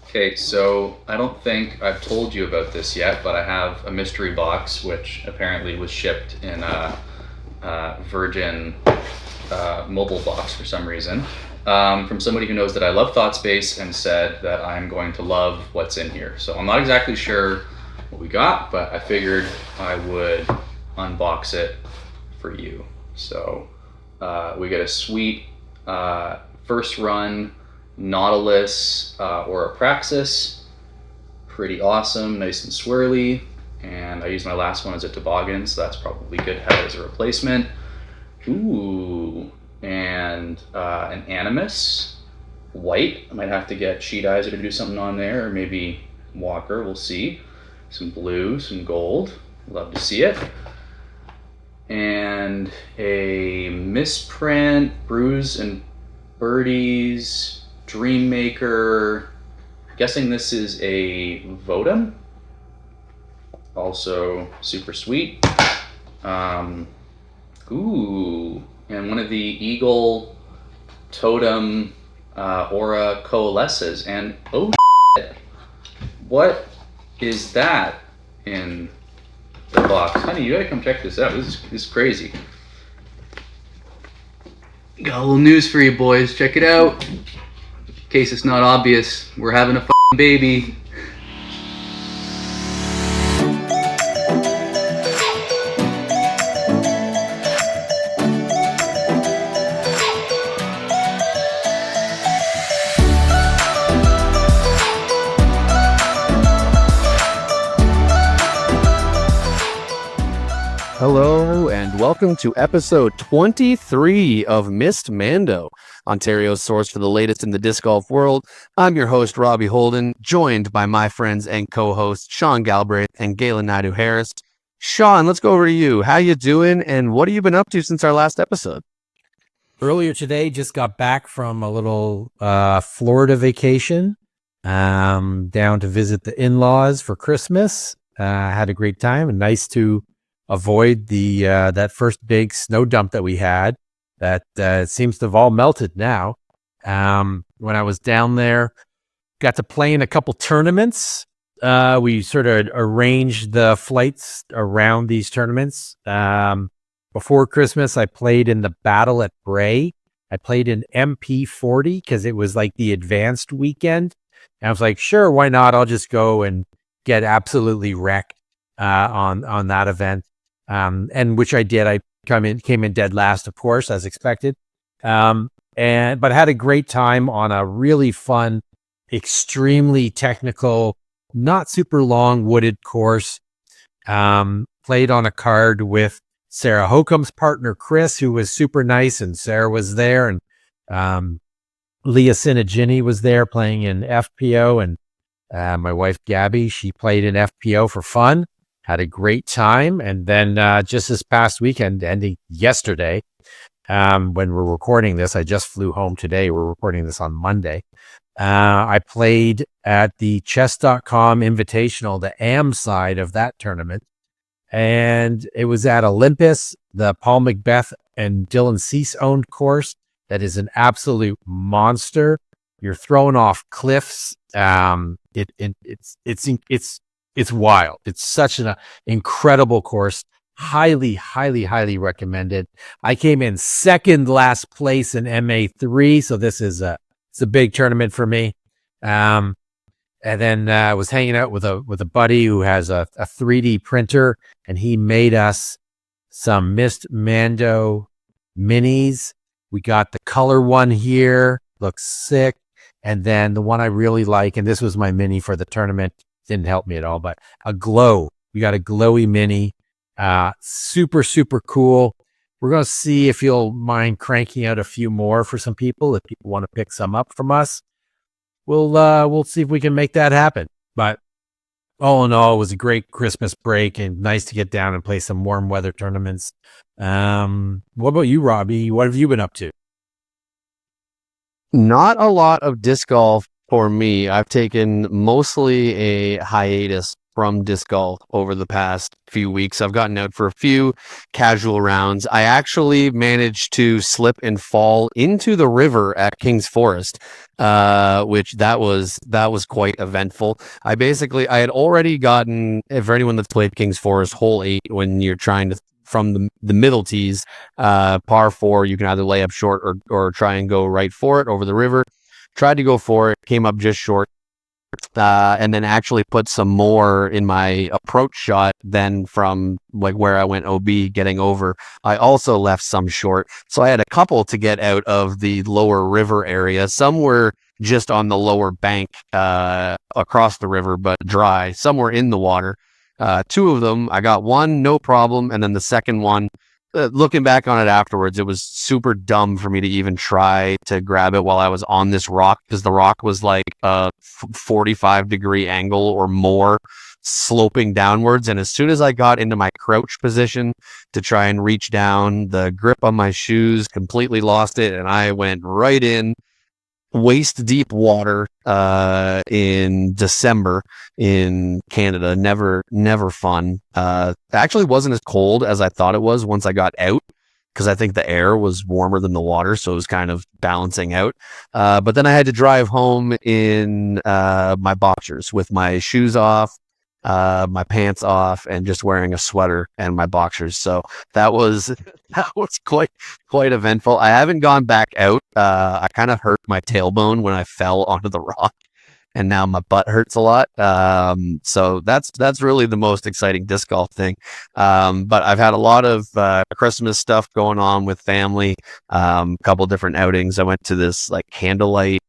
Okay, so I don't think I've told you about this yet, but I have a mystery box which apparently was shipped in a Virgin mobile box for some reason from somebody who knows that I love ThoughtSpace and said that I'm going to love what's in here. So I'm not exactly sure what we got, but I figured I would unbox it for you. So we get a sweet first run Nautilus or Apraxis. Pretty awesome, nice and swirly. And I used my last one as a toboggan, so that's probably good to have as a replacement. Ooh, and an Animus white. I might have to get Sheet Eyes to do something on there, or maybe Walker, we'll see. Some blue, some gold, love to see it. And a Misprint, Brews and Birdies, Dreammaker. Guessing this is a Votum. Also super sweet. Ooh, and one of the Eagle Totem Aura Coalesces. And oh shit, what is that in the box? Honey, you gotta come check this out. This is crazy. Got a little news for you boys. Check it out. In case it's not obvious, we're having a f***ing baby. Hello and welcome to episode 23 of Missed Mando, Ontario's source for the latest in the disc golf world. I'm your host, Robbie Holden, joined by my friends and co-hosts, Sean Galbraith and Galen Naidu-Harris. Sean, let's go over to you. How you doing and what have you been up to since our last episode? Earlier today, just got back from a little Florida vacation, down to visit the in-laws for Christmas. Had a great time and nice to avoid the that first big snow dump that we had. That seems to have all melted now. When I was down there, got to play in a couple tournaments. We sort of arranged the flights around these tournaments. Before Christmas, I played in the Battle at Bray. I played in MP40 because it was like the advanced weekend. And I was like, sure, why not? I'll just go and get absolutely wrecked on that event. And which I did. I came in dead last, of course, as expected. But had a great time on a really fun, extremely technical, not super long wooded course. Played on a card with Sarah Hokum's partner, Chris, who was super nice, and Sarah was there, and Leah Sinagini was there playing in FPO, and my wife, Gabby, she played in FPO for fun. Had a great time. And then just this past weekend, ending yesterday, when we're recording this, I just flew home today. We're recording this on Monday. I played at the chess.com Invitational, the AM side of that tournament. And it was at Olympus, the Paul Macbeth and Dylan Cease owned course. That is an absolute monster. You're throwing off cliffs. It's wild. It's such an incredible course. Highly, highly, highly recommended. I came in second last place in MA3, so this is it's a big tournament for me. And then I was hanging out with a buddy who has a 3D printer, and he made us some Missed Mando minis. We got the color one here, looks sick, and then the one I really like, and this was my mini for the tournament. Didn't help me at all, but a glow. We got a glowy mini. Super, super cool. We're going to see if you'll mind cranking out a few more for some people. If people want to pick some up from us, we'll see if we can make that happen. But all in all, it was a great Christmas break and nice to get down and play some warm weather tournaments. What about you, Robbie? What have you been up to? Not a lot of disc golf for me. I've taken mostly a hiatus from disc golf over the past few weeks. I've gotten out for a few casual rounds. I actually managed to slip and fall into the river at King's Forest, which that was quite eventful. I had already gotten, for anyone that's played King's Forest, hole 8, when you're trying to, from the middle tees, par 4, you can either lay up short or try and go right for it over the river. Tried to go for it, came up just short, and then actually put some more in my approach shot than from like where I went OB getting over. I also left some short. So I had a couple to get out of the lower river area. Some were just on the lower bank across the river, but dry. Some were in the water. 2 of them, I got one, no problem. And then the second one, looking back on it afterwards, it was super dumb for me to even try to grab it while I was on this rock, because the rock was like a 45-degree angle or more sloping downwards. And as soon as I got into my crouch position to try and reach down, the grip on my shoes completely lost it, and I went right in waist deep water in December in Canada. Never fun. Actually wasn't as cold as I thought it was once I got out, because I think the air was warmer than the water, so it was kind of balancing out. But then I had to drive home in my boxers with my shoes off, my pants off, and just wearing a sweater and my boxers. So that was quite eventful. I haven't gone back out. I kind of hurt my tailbone when I fell onto the rock, and now my butt hurts a lot. So that's really the most exciting disc golf thing. But I've had a lot of Christmas stuff going on with family. Couple different outings. I went to this like candlelight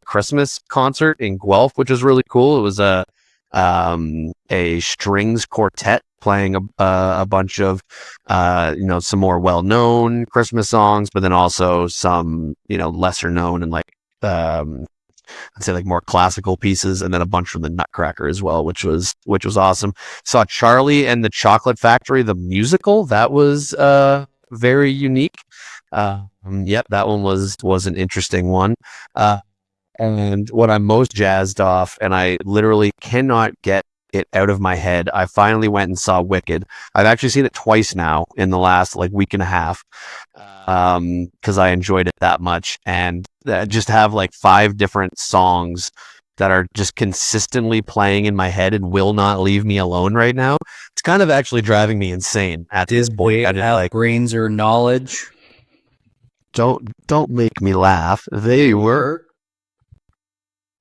Christmas concert in Guelph, which was really cool. It was a strings quartet playing a bunch of some more well-known Christmas songs, but then also some lesser known and like I'd say like more classical pieces, and then a bunch from the Nutcracker as well, which was awesome. Saw Charlie and the Chocolate Factory, the musical. That was very unique. Yep, that one was an interesting one. And what I'm most jazzed off, and I literally cannot get it out of my head, I finally went and saw Wicked. I've actually seen it twice now in the last like week and a half, because I enjoyed it that much, and just have like 5 different songs that are just consistently playing in my head and will not leave me alone right now. It's kind of actually driving me insane at this point. I just, like, brains or knowledge. Don't make me laugh. They were.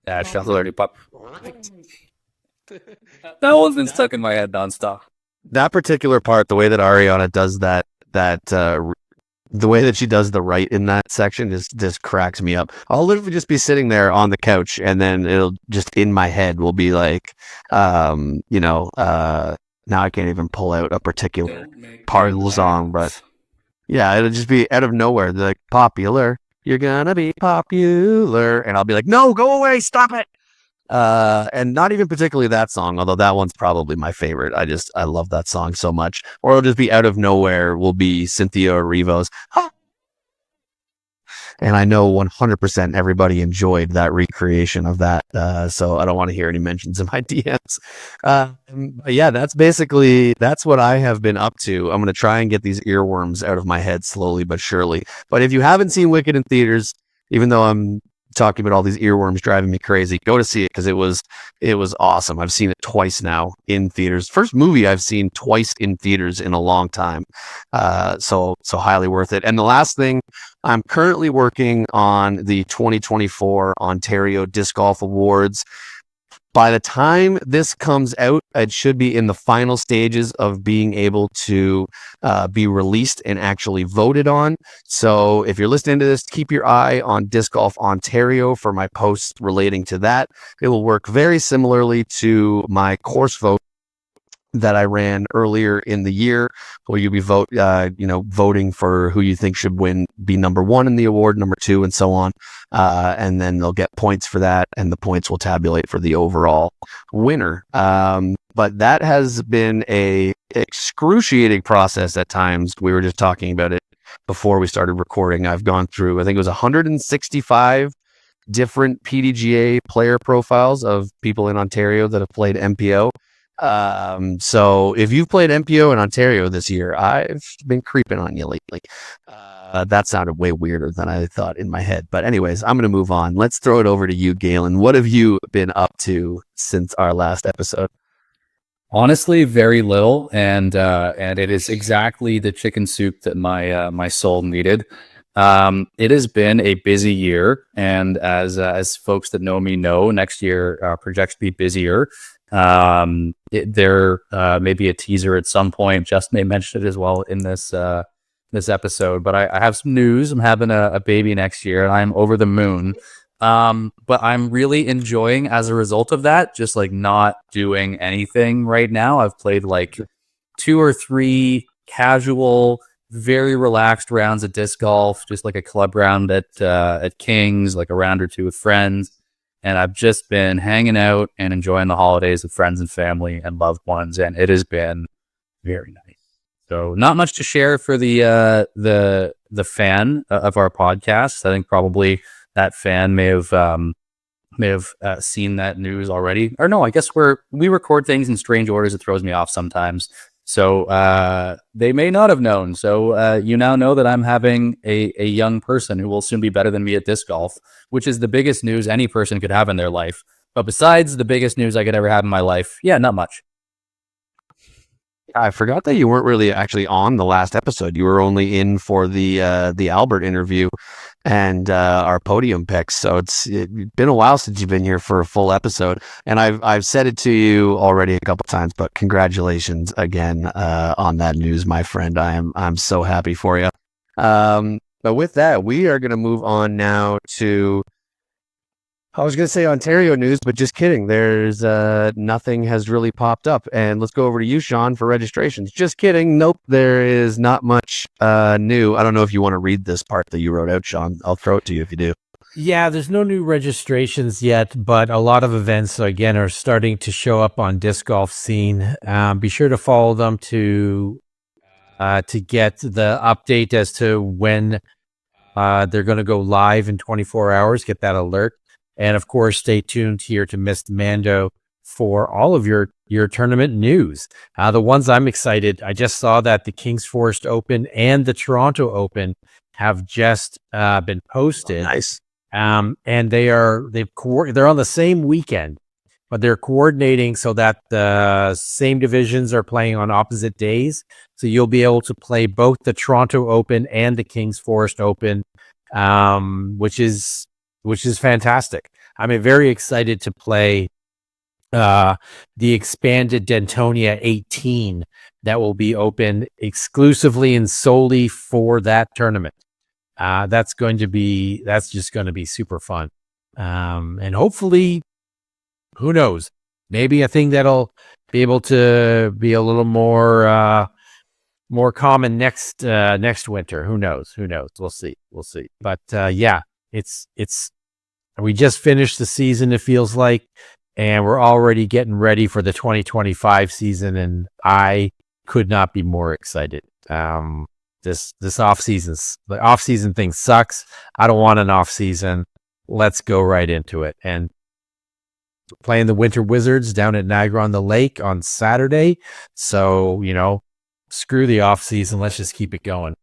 Yeah, Shuffle Pop. That one's been stuck in my head nonstop. That particular part, the way that Ariana does that the way that she does the right in that section just cracks me up. I'll literally just be sitting there on the couch, and then it'll just in my head will be like, now I can't even pull out a particular part of the song, but yeah, it'll just be out of nowhere. They're like, popular, you're gonna be popular, and I'll be like, no, go away, stop it. And not even particularly that song, although that one's probably my favorite. I love that song so much. Or it'll just be out of nowhere will be Cynthia Erivo's "Ha!" And I know 100% everybody enjoyed that recreation of that. So I don't want to hear any mentions in my DMs. Yeah, that's what I have been up to. I'm going to try and get these earworms out of my head slowly but surely. But if you haven't seen Wicked in theaters, even though I'm talking about all these earworms driving me crazy, go to see it, because it was awesome. I've seen it twice now in theaters. First movie I've seen twice in theaters in a long time. So highly worth it. And the last thing, I'm currently working on the 2024 Ontario Disc Golf Awards. By the time this comes out, it should be in the final stages of being able to be released and actually voted on. So if you're listening to this, keep your eye on Disc Golf Ontario for my posts relating to that. It will work very similarly to my course vote that I ran earlier in the year, where you'll be voting for who you think should be number 1 in the award, number 2, and so on. And then they'll get points for that, and the points will tabulate for the overall winner. But that has been a excruciating process at times. We were just talking about it before we started recording. I've gone through, I think it was 165 different PDGA player profiles of people in Ontario that have played MPO. So if you've played MPO in Ontario this year, I've been creeping on you lately. That sounded way weirder than I thought in my head. But anyways, I'm going to move on. Let's throw it over to you, Galen. What have you been up to since our last episode? Honestly, very little, and it is exactly the chicken soup that my soul needed. It has been a busy year, and as folks that know me know, next year projects to be busier. There may be a teaser at some point. Justin may mention it as well in this episode, but I have some news. I'm having a baby next year, and I'm over the moon. But I'm really enjoying, as a result of that, just like not doing anything right now. I've played like 2 or 3 casual, very relaxed rounds of disc golf, just like a club round at King's, like a round or 2 with friends. And I've just been hanging out and enjoying the holidays with friends and family and loved ones, and it has been very nice. So not much to share for the fan of our podcast. I think probably that fan may have seen that news already. Or no, I guess we record things in strange orders. It throws me off sometimes. So they may not have known. So you now know that I'm having a young person who will soon be better than me at disc golf, which is the biggest news any person could have in their life. But besides the biggest news I could ever have in my life, yeah, not much. I forgot that you weren't really actually on the last episode. You were only in for the Albert interview and our podium picks. So it's been a while since you've been here for a full episode. And I've said it to you already a couple times, but congratulations again on that news, my friend. I'm so happy for you. But with that, we are going to move on now to, I was going to say Ontario news, but just kidding. There's nothing has really popped up. And let's go over to you, Sean, for registrations. Just kidding. Nope, there is not much new. I don't know if you want to read this part that you wrote out, Sean. I'll throw it to you if you do. Yeah, there's no new registrations yet, but a lot of events, again, are starting to show up on Disc Golf Scene. Be sure to follow them to get the update as to when they're going to go live in 24 hours. Get that alert. And of course, stay tuned here to Mr. Mando for all of your tournament news. The ones I'm excited, I just saw that the King's Forest Open and the Toronto Open have just been posted. Oh, nice. And they're on the same weekend, but they're coordinating so that the same divisions are playing on opposite days. So you'll be able to play both the Toronto Open and the King's Forest Open, which is fantastic. I'm very excited to play the expanded Dentonia 18 that will be open exclusively and solely for that tournament. That's just going to be super fun. And hopefully, who knows, maybe a thing that'll be able to be a little more common next winter. Who knows? We'll see. But yeah, it's we just finished the season, it feels like, and we're already getting ready for the 2025 season, and I could not be more excited. This the off season thing sucks. I don't want an off season. Let's go right into it. And playing the Winter Wizards down at Niagara-on-the-Lake on Saturday. So, screw the off season. Let's just keep it going.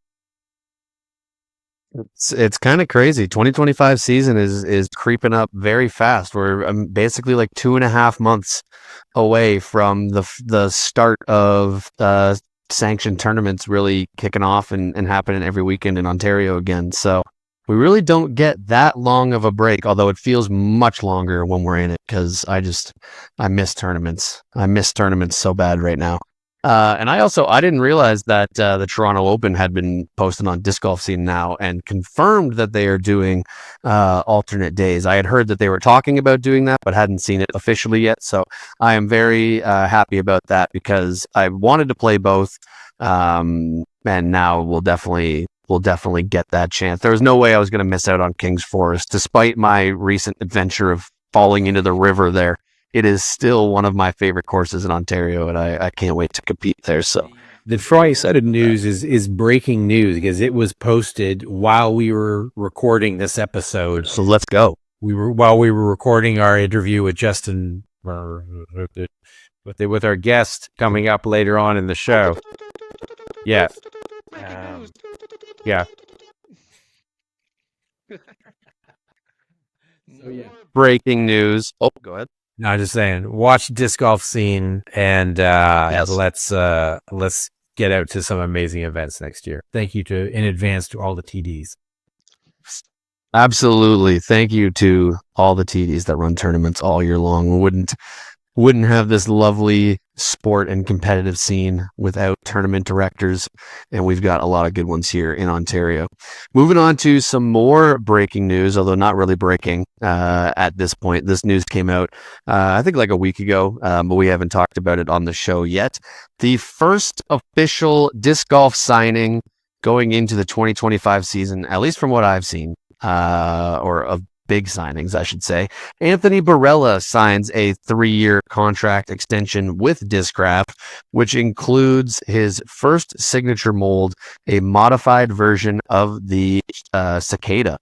It's kind of crazy. 2025 season is creeping up very fast. We're basically like 2.5 months away from the start of sanctioned tournaments really kicking off and happening every weekend in Ontario again. So we really don't get that long of a break, although it feels much longer when we're in it, because I miss tournaments. I miss tournaments so bad right now. And I didn't realize that the Toronto Open had been posted on Disc Golf Scene now and confirmed that they are doing alternate days. I had heard that they were talking about doing that, but hadn't seen it officially yet. So I am very happy about that, because I wanted to play both, and now we'll definitely get that chance. There was no way I was going to miss out on King's Forest, despite my recent adventure of falling into the river there. It is still one of my favorite courses in Ontario, and I can't wait to compete there. So the Tri-Sided news is breaking news, because it was posted while we were recording this episode. So let's go. While we were recording our interview with Justin, with our guest coming up later on in the show. Yeah. Yeah. Breaking news. Oh, go ahead. No, I'm just saying, watch Disc Golf Scene and Yes. let's get out to some amazing events next year. Thank you in advance to all the TDs. Absolutely. Thank you to all the TDs that run tournaments all year long. We wouldn't have this lovely sport and competitive scene without tournament directors, and we've got a lot of good ones here in Ontario. Moving on to some more breaking news, although not really breaking at this point. This news came out, I think like a week ago, but we haven't talked about it on the show yet. The first official disc golf signing going into the 2025 season, at least from what I've seen, or of big signings, I should say. Anthony Barella signs a 3-year contract extension with Discraft, which includes his first signature mold, a modified version of the Cicada,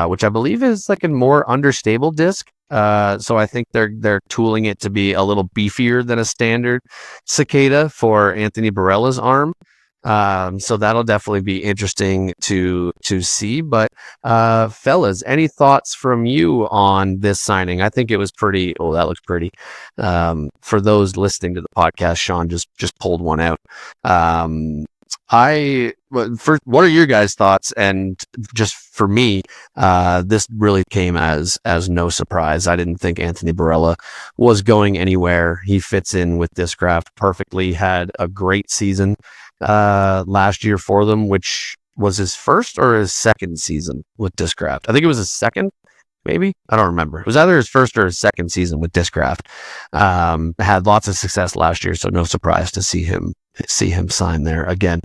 which I believe is like a more understable disc. So I think they're tooling it to be a little beefier than a standard Cicada for Anthony Barella's arm. So that'll definitely be interesting to see. But fellas, any thoughts from you on this signing? I think it was pretty. Oh, that looks pretty. For those listening to the podcast, Sean just pulled one out. What are your guys' thoughts? And just for me, this really came as no surprise. I didn't think Anthony Barella was going anywhere. He fits in with Discraft perfectly. Had a great season last year for them, which was his first or his second season with Discraft. I think it was his second, maybe. I don't remember. It was either his first or his second season with Discraft. Had lots of success last year, so no surprise to see him sign there again.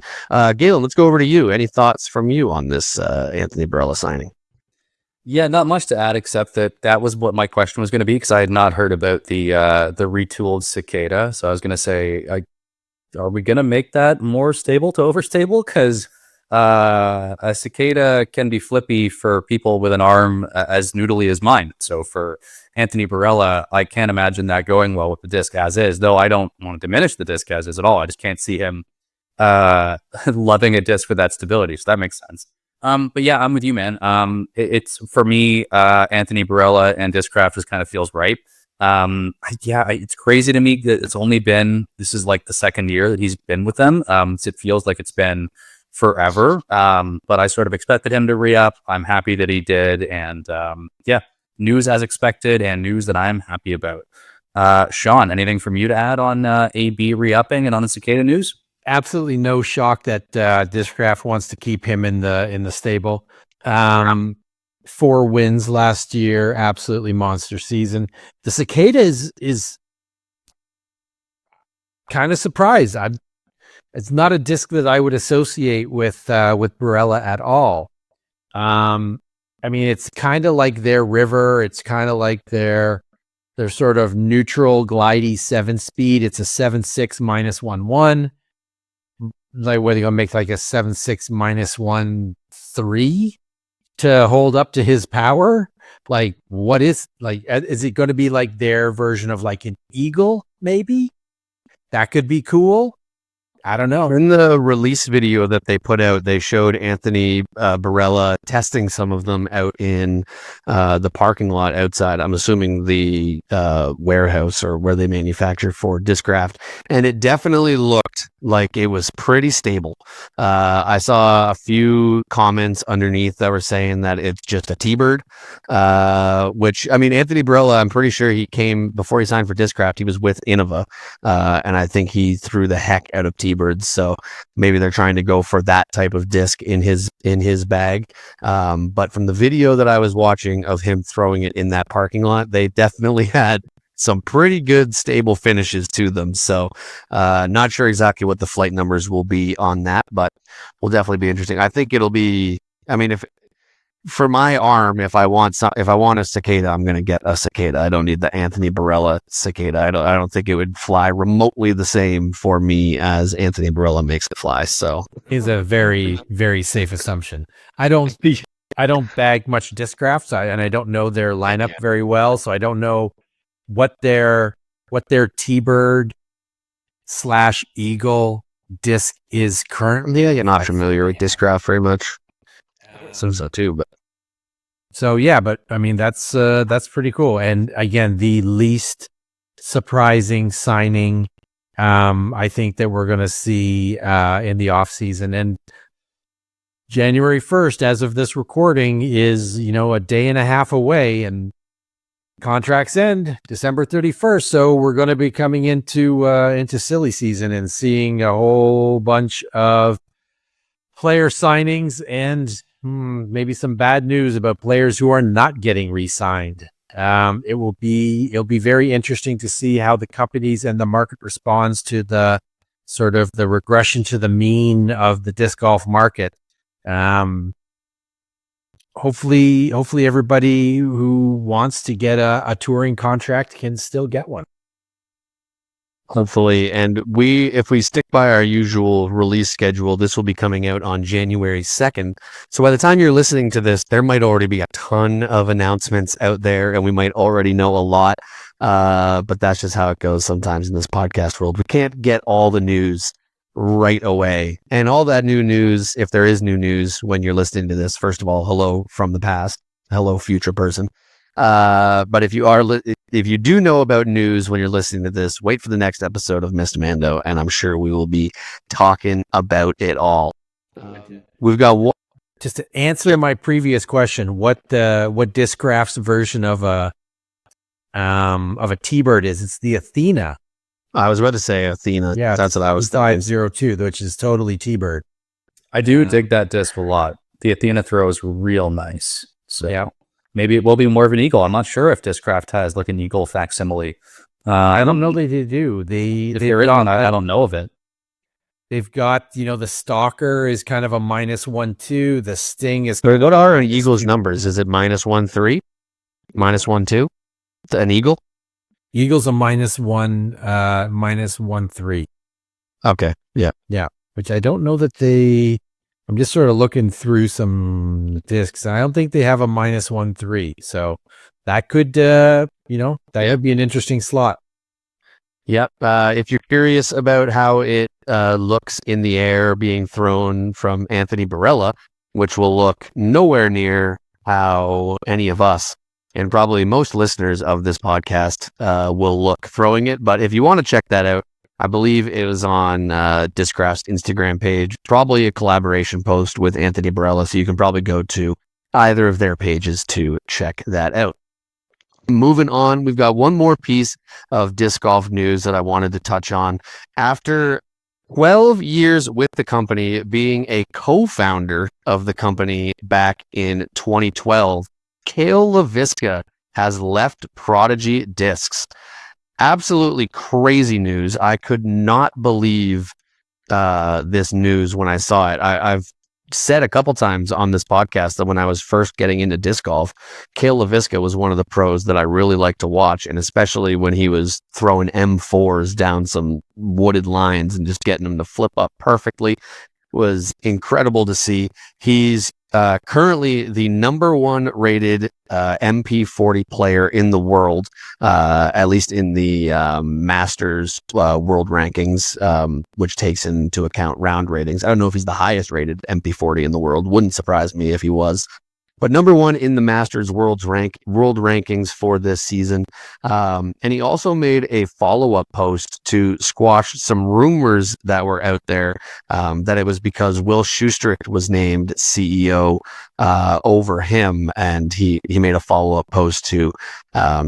Galen, let's go over to you. Any thoughts from you on this Anthony Barella signing? Yeah, not much to add except that was what my question was going to be, because I had not heard about the retooled Cicada. So I was going to say, are we going to make that more stable to overstable? Because a Cicada can be flippy for people with an arm as noodly as mine. So for Anthony Barella, I can't imagine that going well with the disc as is, though I don't want to diminish the disc as is at all. I just can't see him loving a disc with that stability. So that makes sense. But yeah, I'm with you, man. It's for me, Anthony Barella and Discraft just kind of feels right. It's crazy to me that this is like the second year that he's been with them. So it feels like it's been forever. But I sort of expected him to re-up. I'm happy that he did. And news as expected and news that I'm happy about. Sean, anything from you to add on AB re-upping and on the Cicada news? Absolutely no shock that Discraft wants to keep him in the stable. 4 wins last year, absolutely monster season. The Cicada is kind of surprised. It's not a disc that I would associate with Barella at all. I mean, it's kind of like their River. It's kind of like their sort of neutral, glidey 7-speed. It's a 7.6 -1-1. Like whether you're gonna make like a 7.6 -1-3 to hold up to his power. Like, what is it going to be like their version of like an Eagle? Maybe that could be cool. I don't know. In the release video that they put out, they showed Anthony Barella testing some of them out in the parking lot outside. I'm assuming the warehouse or where they manufacture for Discraft. And it definitely looked like it was pretty stable. I saw a few comments underneath that were saying that it's just a T-Bird, which, I mean, Anthony Barella, I'm pretty sure he came, before he signed for Discraft, he was with Innova. And I think he threw the heck out of T-Birds. So maybe they're trying to go for that type of disc in his bag. But from the video that I was watching of him throwing it in that parking lot, they definitely had some pretty good stable finishes to them. So not sure exactly what the flight numbers will be on that, but will definitely be interesting. I think it'll be, I mean, if for my arm, if I want a Cicada, I'm going to get a Cicada. I don't need the Anthony Barella Cicada. I don't think it would fly remotely the same for me as Anthony Barella makes it fly. So is a very, very safe assumption. I don't bag much Discraft, and I don't know their lineup very well, so I don't know what their what their T-Bird / Eagle disc is currently? Yeah, you're not familiar with Discraft very much. So too, but So yeah, but I mean that's pretty cool. And again, the least surprising signing I think that we're going to see in the off season. And January 1st, as of this recording, is a day and a half away, and contracts end December 31st. So we're going to be coming into silly season and seeing a whole bunch of player signings and maybe some bad news about players who are not getting re-signed. It'll be very interesting to see how the companies and the market responds to the sort of the regression to the mean of the disc golf market. Hopefully everybody who wants to get a touring contract can still get one. hopefully. And if we stick by our usual release schedule, this will be coming out on January 2nd. So by the time you're listening to this, there might already be a ton of announcements out there, and we might already know a lot. But that's just how it goes sometimes in this podcast world. We can't get all the news right away. And all that new news, if there is new news when you're listening to this, first of all, hello from the past. Hello, future person. But if you do know about news when you're listening to this, wait for the next episode of Mr. Mando, and I'm sure we will be talking about it all. We've got one. Just to answer my previous question, what Discraft's version of a T-Bird is? It's the Athena. I was about to say Athena. Yeah, that's what I was thinking. 502, which is totally T-Bird. I do dig that disc a lot. The Athena throw is real nice. So Yeah. maybe it will be more of an eagle. I'm not sure if Discraft has like an eagle facsimile. I don't know that they do. If there is one, I don't know of it. They've got, the Stalker is kind of a -1.2. The Sting is. So what are an eagle's numbers? Is it -1.3, -1.2? An eagle? Eagle's a -1.3. Okay. Yeah. Which I don't know that I'm just sort of looking through some discs. I don't think they have a -1.3. So that could, that would be an interesting slot. Yep. If you're curious about how it looks in the air being thrown from Anthony Barella, which will look nowhere near how any of us and probably most listeners of this podcast will look throwing it. But if you want to check that out, I believe it was on Discraft's Instagram page, probably a collaboration post with Anthony Barella. So you can probably go to either of their pages to check that out. Moving on, we've got one more piece of disc golf news that I wanted to touch on. After 12 years with the company, being a co-founder of the company back in 2012, Cale LaVisca has left Prodigy Discs. Absolutely crazy news. I could not believe this news when I saw it. I've said a couple times on this podcast that when I was first getting into disc golf, Cale LaVisca was one of the pros that I really liked to watch, and especially when he was throwing M4s down some wooded lines and just getting them to flip up perfectly was incredible to see. He's currently the #1 rated MP40 player in the world, at least in the Masters world rankings, which takes into account round ratings. I don't know if he's the highest rated MP40 in the world. Wouldn't surprise me if he was. But #1 in the Masters world rankings for this season. And he also made a follow-up post to squash some rumors that were out there, that it was because Will Schusterick was named CEO over him. And he made a follow-up post to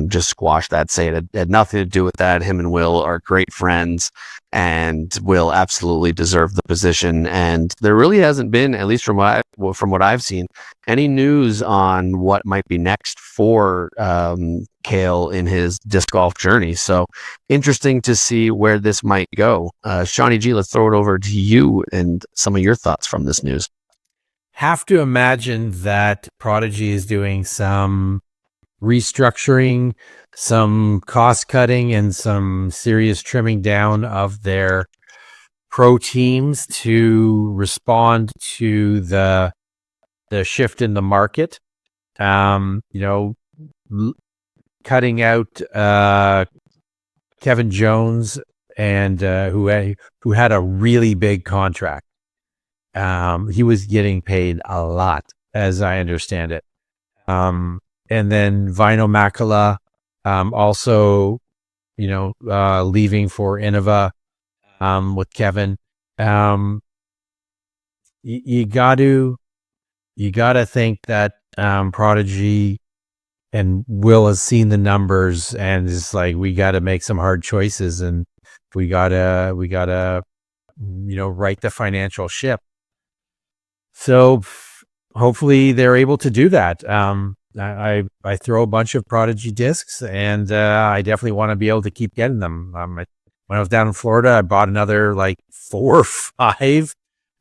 just squash that, say it had nothing to do with that. Him and Will are great friends, and Will absolutely deserve the position. And there really hasn't been, at least from what I've seen, any news on what might be next for Cale in his disc golf journey. So interesting to see where this might go. Shawnee G, let's throw it over to you and some of your thoughts from this news. Have to imagine that Prodigy is doing some restructuring, some cost cutting, and some serious trimming down of their pro teams to respond to the shift in the market. Cutting out Kevin Jones, and who had a really big contract. He was getting paid a lot, as I understand it. And then Vino Makala, also, leaving for Innova, with Kevin. You got to think that Prodigy and Will has seen the numbers, and it's like, we got to make some hard choices, and we gotta right the financial ship. So hopefully they're able to do that. I throw a bunch of Prodigy discs, and I definitely want to be able to keep getting them. When I was down in Florida, I bought another like 4 or 5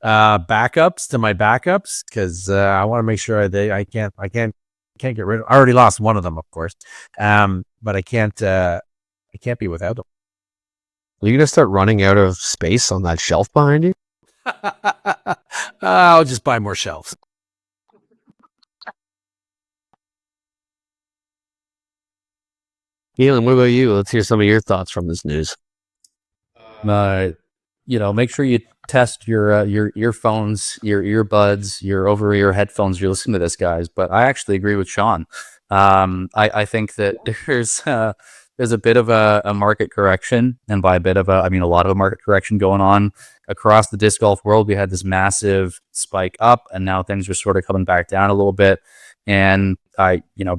backups to my backups, because I want to make sure I can't get rid of. I already lost one of them, of course, but I can't be without them. Are you gonna start running out of space on that shelf behind you? I'll just buy more shelves. Keelan, what about you? Let's hear some of your thoughts from this news. Make sure you test your earphones, your earbuds, your over-ear headphones. You're listening to this, guys. But I actually agree with Sean. I think that there's a bit of a market correction, and by a bit of a lot of a market correction going on across the disc golf world. We had this massive spike up, and now things are sort of coming back down a little bit. And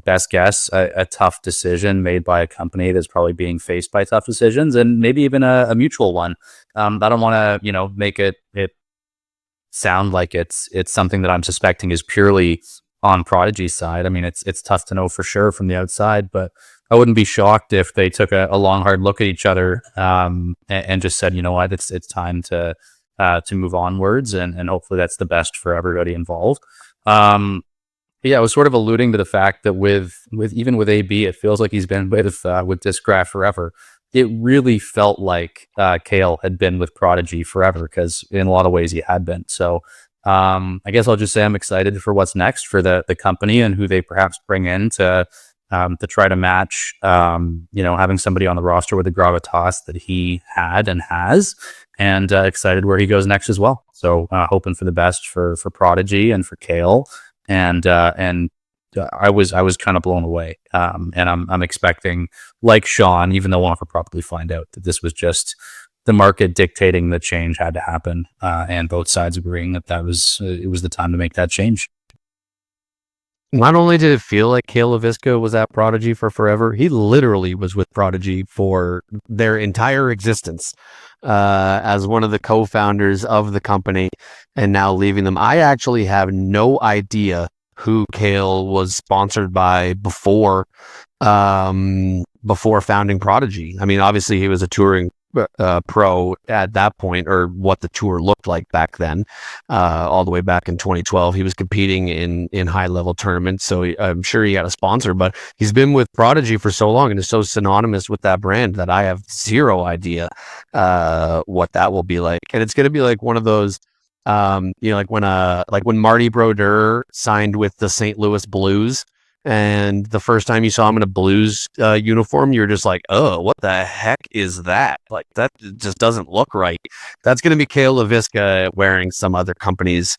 best guess, a tough decision made by a company that's probably being faced by tough decisions, and maybe even a mutual one. I don't want to, make it sound like it's something that I'm suspecting is purely on Prodigy's side. I mean, it's tough to know for sure from the outside, but I wouldn't be shocked if they took a long, hard look at each other, and just said, you know what, it's time to move onwards, and hopefully that's the best for everybody involved. Yeah, I was sort of alluding to the fact that with even with AB, it feels like he's been with Discraft forever. It really felt like Kale had been with Prodigy forever, because in a lot of ways he had been. So I guess I'll just say I'm excited for what's next for the company, and who they perhaps bring in to try to match, having somebody on the roster with the gravitas that he had and has, and excited where he goes next as well. So hoping for the best for Prodigy and for Kale. And I was kind of blown away, and I'm expecting, like Sean, even though we'll never probably find out, that this was just the market dictating that change had to happen, and both sides agreeing that it was the time to make that change. Not only did it feel like Kale LaVisca was at Prodigy for forever, he literally was with Prodigy for their entire existence, as one of the co-founders of the company, and now leaving them. I actually have no idea who Kale was sponsored by before founding Prodigy. I mean, obviously he was a touring pro at that point, or what the tour looked like back then, all the way back in 2012. He was competing in high level tournaments, so I'm sure he had a sponsor, but he's been with Prodigy for so long and is so synonymous with that brand that I have zero idea what that will be like. And it's going to be like one of those, like when Marty Brodeur signed with the St. Louis Blues, and the first time you saw him in a Blues uniform, you're just like, oh, what the heck is that? Like, that just doesn't look right. That's going to be Kale LaVisca wearing some other company's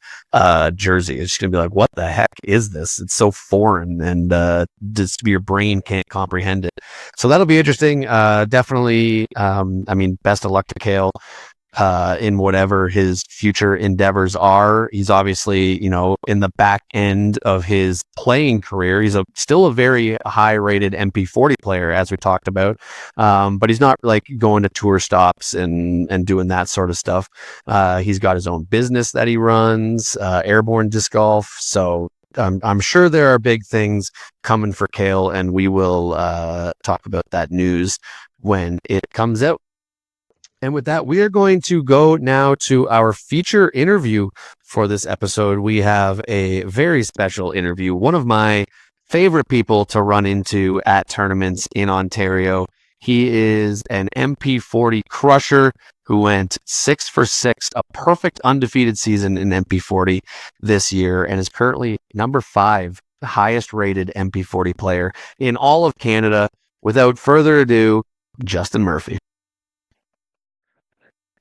jersey. It's going to be like, what the heck is this? It's so foreign, and just your brain can't comprehend it. So that'll be interesting. Definitely. Best of luck to Kale in whatever his future endeavors are. He's obviously, in the back end of his playing career. He's still a very high rated MP40 player, as we talked about. But he's not like going to tour stops and doing that sort of stuff. He's got his own business that he runs, Airborne Disc Golf. So I'm sure there are big things coming for Kale, and we will talk about that news when it comes out. And with that, we are going to go now to our feature interview for this episode. We have a very special interview, one of my favorite people to run into at tournaments in Ontario. He is an MP40 crusher who went 6 for 6, a perfect undefeated season in MP40 this year, and is currently number 5, the highest rated MP40 player in all of Canada. Without further ado, Justin Murphy.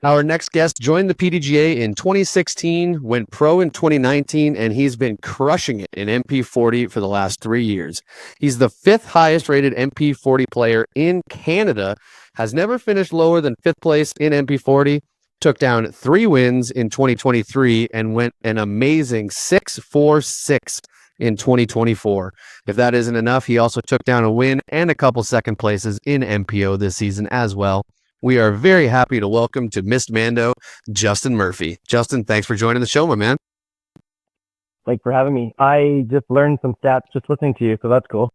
Our next guest joined the PDGA in 2016, went pro in 2019, and he's been crushing it in MP40 for the last 3 years. He's the 5th highest rated MP40 player in Canada, has never finished lower than 5th place in MP40, took down 3 wins in 2023, and went an amazing 6-4-6 in 2024. If that isn't enough, he also took down a win and a couple second places in MPO this season as well. We are very happy to welcome to Missed Mando, Justin Murphy. Justin, thanks for joining the show, my man. Thanks for having me. I just learned some stats just listening to you, so that's cool.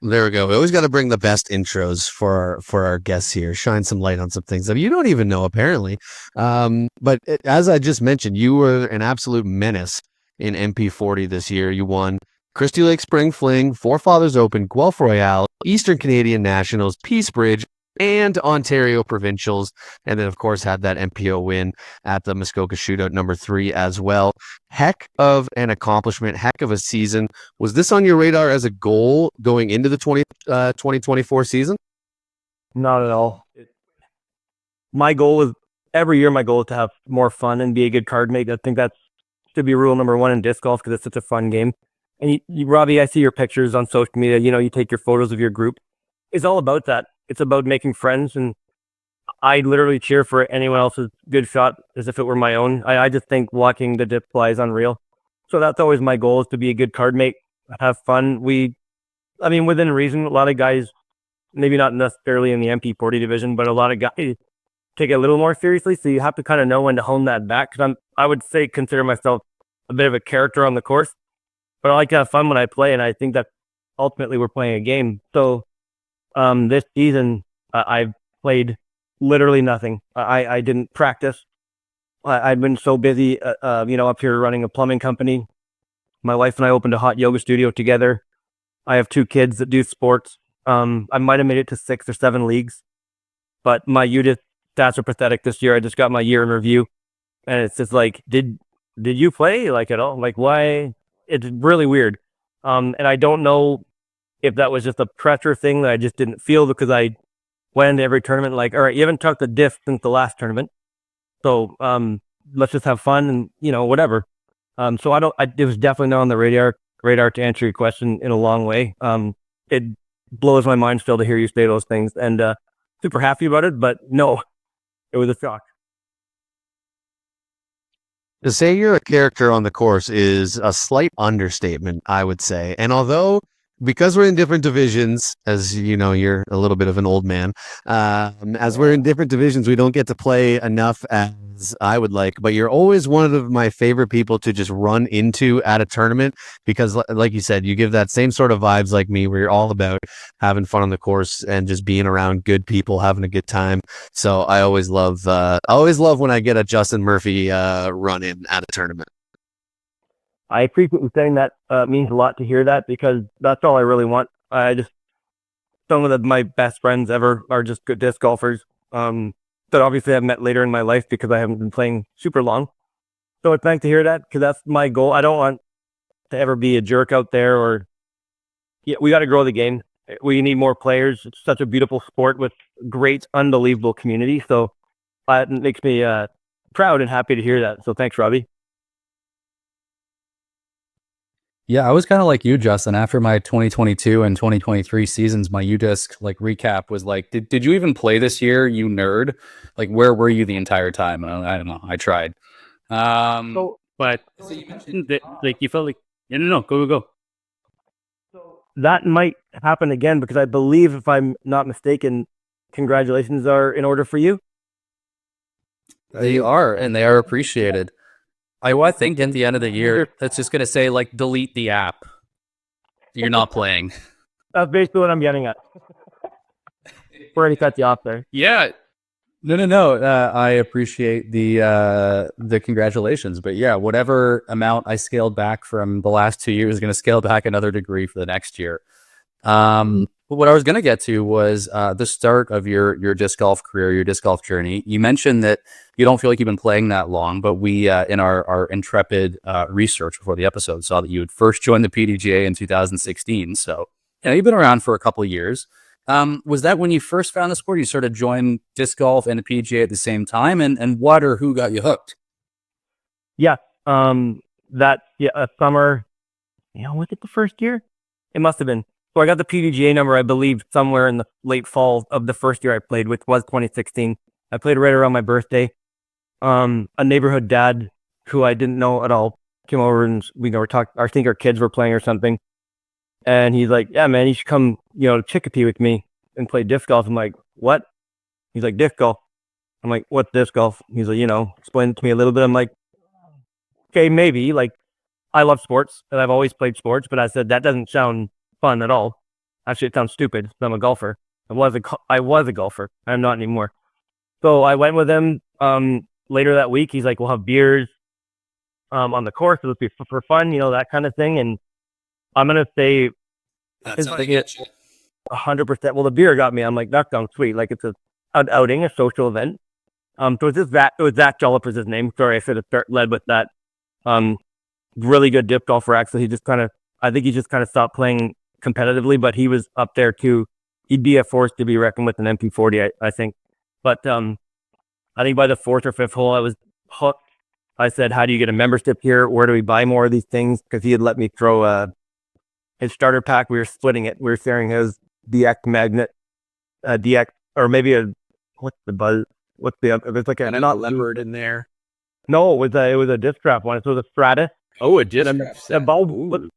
There we go. We always got to bring the best intros for our guests here. Shine some light on some things that you don't even know, apparently. But as I just mentioned, you were an absolute menace in MP40 this year. You won Christie Lake Spring Fling, Four Fathers Open, Guelph Royale, Eastern Canadian Nationals, Peace Bridge, and Ontario Provincials. And then, of course, had that MPO win at the Muskoka Shootout number 3 as well. Heck of an accomplishment, heck of a season. Was this on your radar as a goal going into the 2024 season? Not at all. My goal is, every year my goal is to have more fun and be a good card mate. I think that should be rule number 1 in disc golf because it's such a fun game. And you, Robbie, I see your pictures on social media. You know, you take your photos of your group. It's all about that. It's about making friends. And I literally cheer for anyone else's good shot as if it were my own. I just think watching the dip fly is unreal. So that's always my goal, is to be a good card mate, have fun. Within reason, a lot of guys, maybe not necessarily in the MP40 division, but a lot of guys take it a little more seriously. So you have to kind of know when to hone that back. Because I would consider myself a bit of a character on the course. But I like to have fun when I play, and I think that ultimately we're playing a game. So this season, I've played literally nothing. I didn't practice. I've been so busy, up here running a plumbing company. My wife and I opened a hot yoga studio together. I have 2 kids that do sports. I might have made it to 6 or 7 leagues, but my UDIS stats are pathetic this year. I just got my year in review, and it's just like, did you play at all? Like, why? It's really weird. And I don't know if that was just a pressure thing that I just didn't feel, because I went into every tournament like, all right, you haven't talked the diff since the last tournament. So let's just have fun and, whatever. So it was definitely not on the radar to answer your question in a long way. It blows my mind still to hear you say those things, and super happy about it, but no, it was a shock. To say you're a character on the course is a slight understatement, I would say. And although, because we're in different divisions, as you know, you're a little bit of an old man, as we're in different divisions, we don't get to play enough as I would like, but you're always one of my favorite people to just run into at a tournament, because like you said, you give that same sort of vibes like me, where you're all about having fun on the course and just being around good people, having a good time. So I always love when I get a Justin Murphy run in at a tournament. I appreciate you saying that. Means a lot to hear that, because that's all I really want. Some of my best friends ever are just good disc golfers. That obviously I've met later in my life because I haven't been playing super long. So it's nice to hear that, because that's my goal. I don't want to ever be a jerk out there, we got to grow the game. We need more players. It's such a beautiful sport with great, unbelievable community. So it makes me proud and happy to hear that. So thanks, Robbie. Yeah, I was kind of like you, Justin. After my 2022 and 2023 seasons, my UDisc recap was like, did you even play this year, you nerd? Like, where were you the entire time? And I don't know. I tried. But so you mentioned that, you felt like, no, go. So that might happen again, because I believe, if I'm not mistaken, congratulations are in order for you. They are, and they are appreciated. I think at the end of the year, that's just going to say, delete the app. You're not playing. That's basically what I'm getting at. We already cut you off there. Yeah. No. I appreciate the congratulations. But yeah, whatever amount I scaled back from the last 2 years is going to scale back another degree for the next year. But what I was going to get to was the start of your disc golf career, your disc golf journey. You mentioned that you don't feel like you've been playing that long, but we, in our intrepid research before the episode, saw that you had first joined the PDGA in 2016. So you've been around for a couple of years. Was that when you first found the sport? You sort of joined disc golf and the PGA at the same time, and what or who got you hooked? Yeah. A summer, was it the first year? It must have been. So I got the PDGA number, I believe, somewhere in the late fall of the first year I played, which was 2016. I played right around my birthday. A neighborhood dad who I didn't know at all came over and we were talking. I think our kids were playing or something, and he's like, "Yeah, man, you should come, to Chicopee with me and play disc golf." I'm like, "What?" He's like, "Disc golf." I'm like, "What's disc golf?" He's like, explain it to me a little bit. I'm like, "Okay, maybe." Like, I love sports and I've always played sports, but I said that doesn't sound fun at all. Actually, it sounds stupid. I'm a golfer. I was a golfer. I'm not anymore. So I went with him. Later that week, he's like, "We'll have beers on the course. It'll be for fun, that kind of thing." And I'm gonna say That's like 100%. Well, the beer got me. I'm like, that sounds sweet. Like it's an outing, a social event. So it was Zach Jollifer's his name. Sorry, I should have led with that. Really good disc golfer. Actually, I think he just kind of stopped playing competitively, but he was up there too. He'd be a force to be reckoned with an MP40, I think. But I think by the fourth or fifth hole, I was hooked. I said, "How do you get a membership here? Where do we buy more of these things?" Because he had let me throw his starter pack. We were splitting it. We were sharing his DX magnet, DX, or maybe what's the buzz? What's the other? There's like a not leopard in there. No, it was a disc strap one. So it was a Stratus. Oh, it did. A bulb.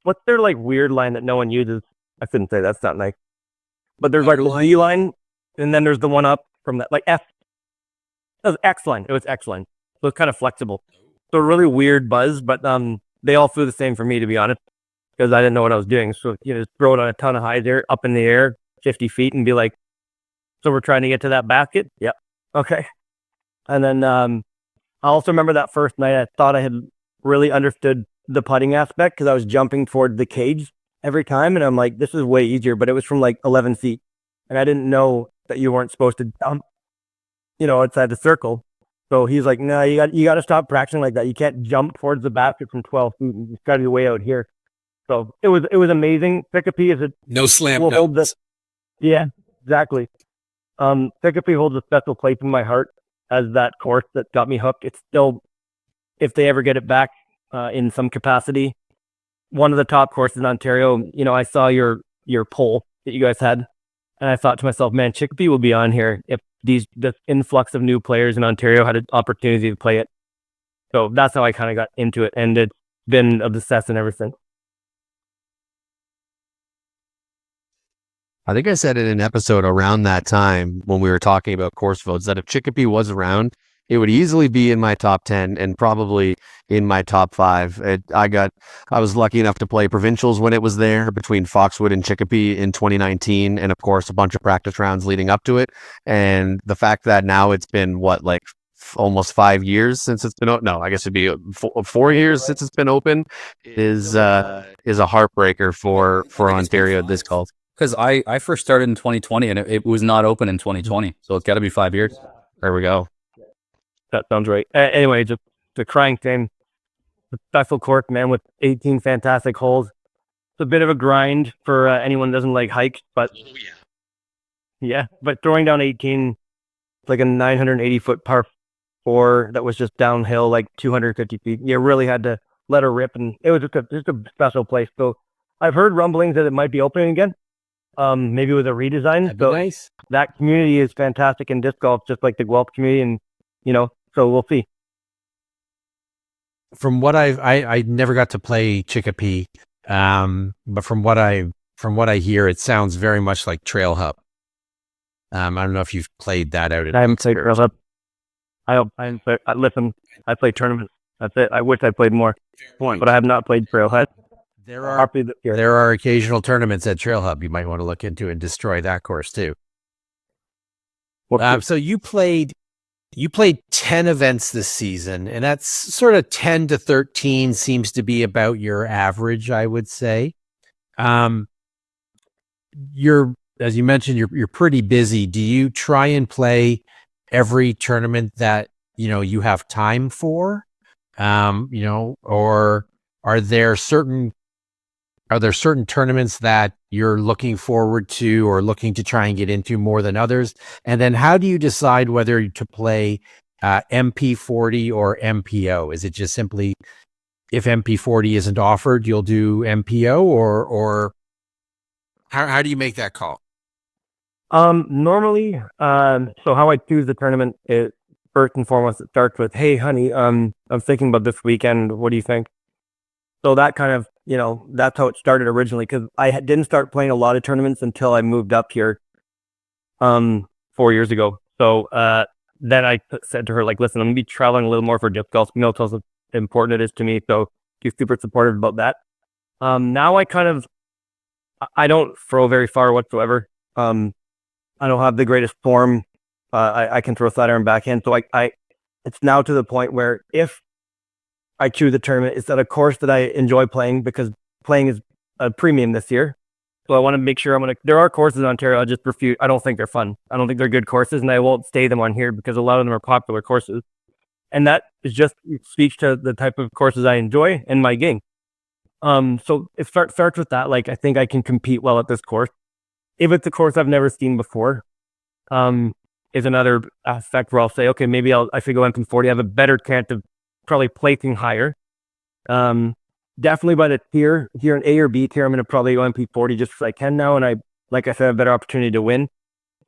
What's their like weird line that no one uses? I couldn't say that's not nice. But there's like the Z line, and then there's the one up from that, like F. It was excellent. So it's kind of flexible. So a really weird buzz, but they all flew the same for me, to be honest, because I didn't know what I was doing. So just throw it on a ton of highs there, up in the air, 50 feet, and be like, "So we're trying to get to that basket?" Yep. Okay. And then I also remember that first night, I thought I had really understood the putting aspect because I was jumping toward the cage every time, and I'm like, "This is way easier," but it was from like 11 feet, and I didn't know that you weren't supposed to jump, outside the circle. So he's like, "No, you got to stop practicing like that. You can't jump towards the basket from 12 feet. You got to be way out here." So it was amazing. Chicopee is No slam. will hold this. Yeah, exactly. Chicopee holds a special place in my heart as that course that got me hooked. It's still, if they ever get it back in some capacity, one of the top courses in Ontario. I saw your poll that you guys had, and I thought to myself, man, Chicopee will be on here if this influx of new players in Ontario had an opportunity to play it. So that's how I kind of got into it, and it's been obsessed ever since. I think I said in an episode around that time when we were talking about course votes that if Chicopee was around, it would easily be in my top 10 and probably in my top 5. I was lucky enough to play provincials when it was there between Foxwood and Chicopee in 2019. And of course, a bunch of practice rounds leading up to it. And the fact that now it's been almost 5 years since it's been open. No, I guess it'd be 4 years since it's been open is a heartbreaker for Ontario disc golf. Because I first started in 2020 and it was not open in 2020. So it's got to be 5 years. There we go. That sounds right. Anyway, just the crying shame. The special course, man, with 18 fantastic holes. It's a bit of a grind for anyone who doesn't like hikes, but yeah. But throwing down 18, it's like a 980-foot par 4 that was just downhill, like 250 feet. You really had to let her rip, and it was just a special place. So I've heard rumblings that it might be opening again, maybe with a redesign. That'd be So nice. that community is fantastic in disc golf, just like the Guelph community, and so we'll see. From what I never got to play Chicopee, but from what I hear, it sounds very much like Trail Hub. I don't know if you've played that out. I haven't played Trail Hub. Listen, I play tournaments. That's it. I wish I played more, but I have not played Trailhead. There are occasional tournaments at Trail Hub you might want to look into and destroy that course too. So you played 10 events this season, and that's sort of 10 to 13 seems to be about your average, I would say. As you mentioned, you're pretty busy. Do you try and play every tournament that, you have time for? Or are there certain are there certain tournaments that you're looking forward to or looking to try and get into more than others? And then how do you decide whether to play MP40 or MPO? Is it just simply if MP40 isn't offered, you'll do MPO, or how do you make that call? Normally, so how I choose the tournament is first and foremost, it starts with, "Hey, honey, I'm thinking about this weekend. What do you think?" So that kind of, that's how it started originally, because didn't start playing a lot of tournaments until I moved up here, 4 years ago. So, then I said to her, like, "Listen, I'm gonna be traveling a little more for disc golf. You know how important it is to me." So she's super supportive about that. Now I don't throw very far whatsoever. I don't have the greatest form. I can throw side iron backhand. So it's now to the point where if I choose a tournament, it's at a course that I enjoy playing, because playing is a premium this year. So I want to make sure there are courses in Ontario I just refuse. I don't think they're fun. I don't think they're good courses, and I won't stay them on here because a lot of them are popular courses. And that is just speaks to the type of courses I enjoy in my game. So it starts with that. Like, I think I can compete well at this course. If it's a course I've never seen before, is another aspect where I'll say, okay, maybe I should go MP40. I have a better chance of probably placing higher. Definitely by the tier here in A or B tier, I'm going to probably go MP40 just because I can now. And like I said, have a better opportunity to win.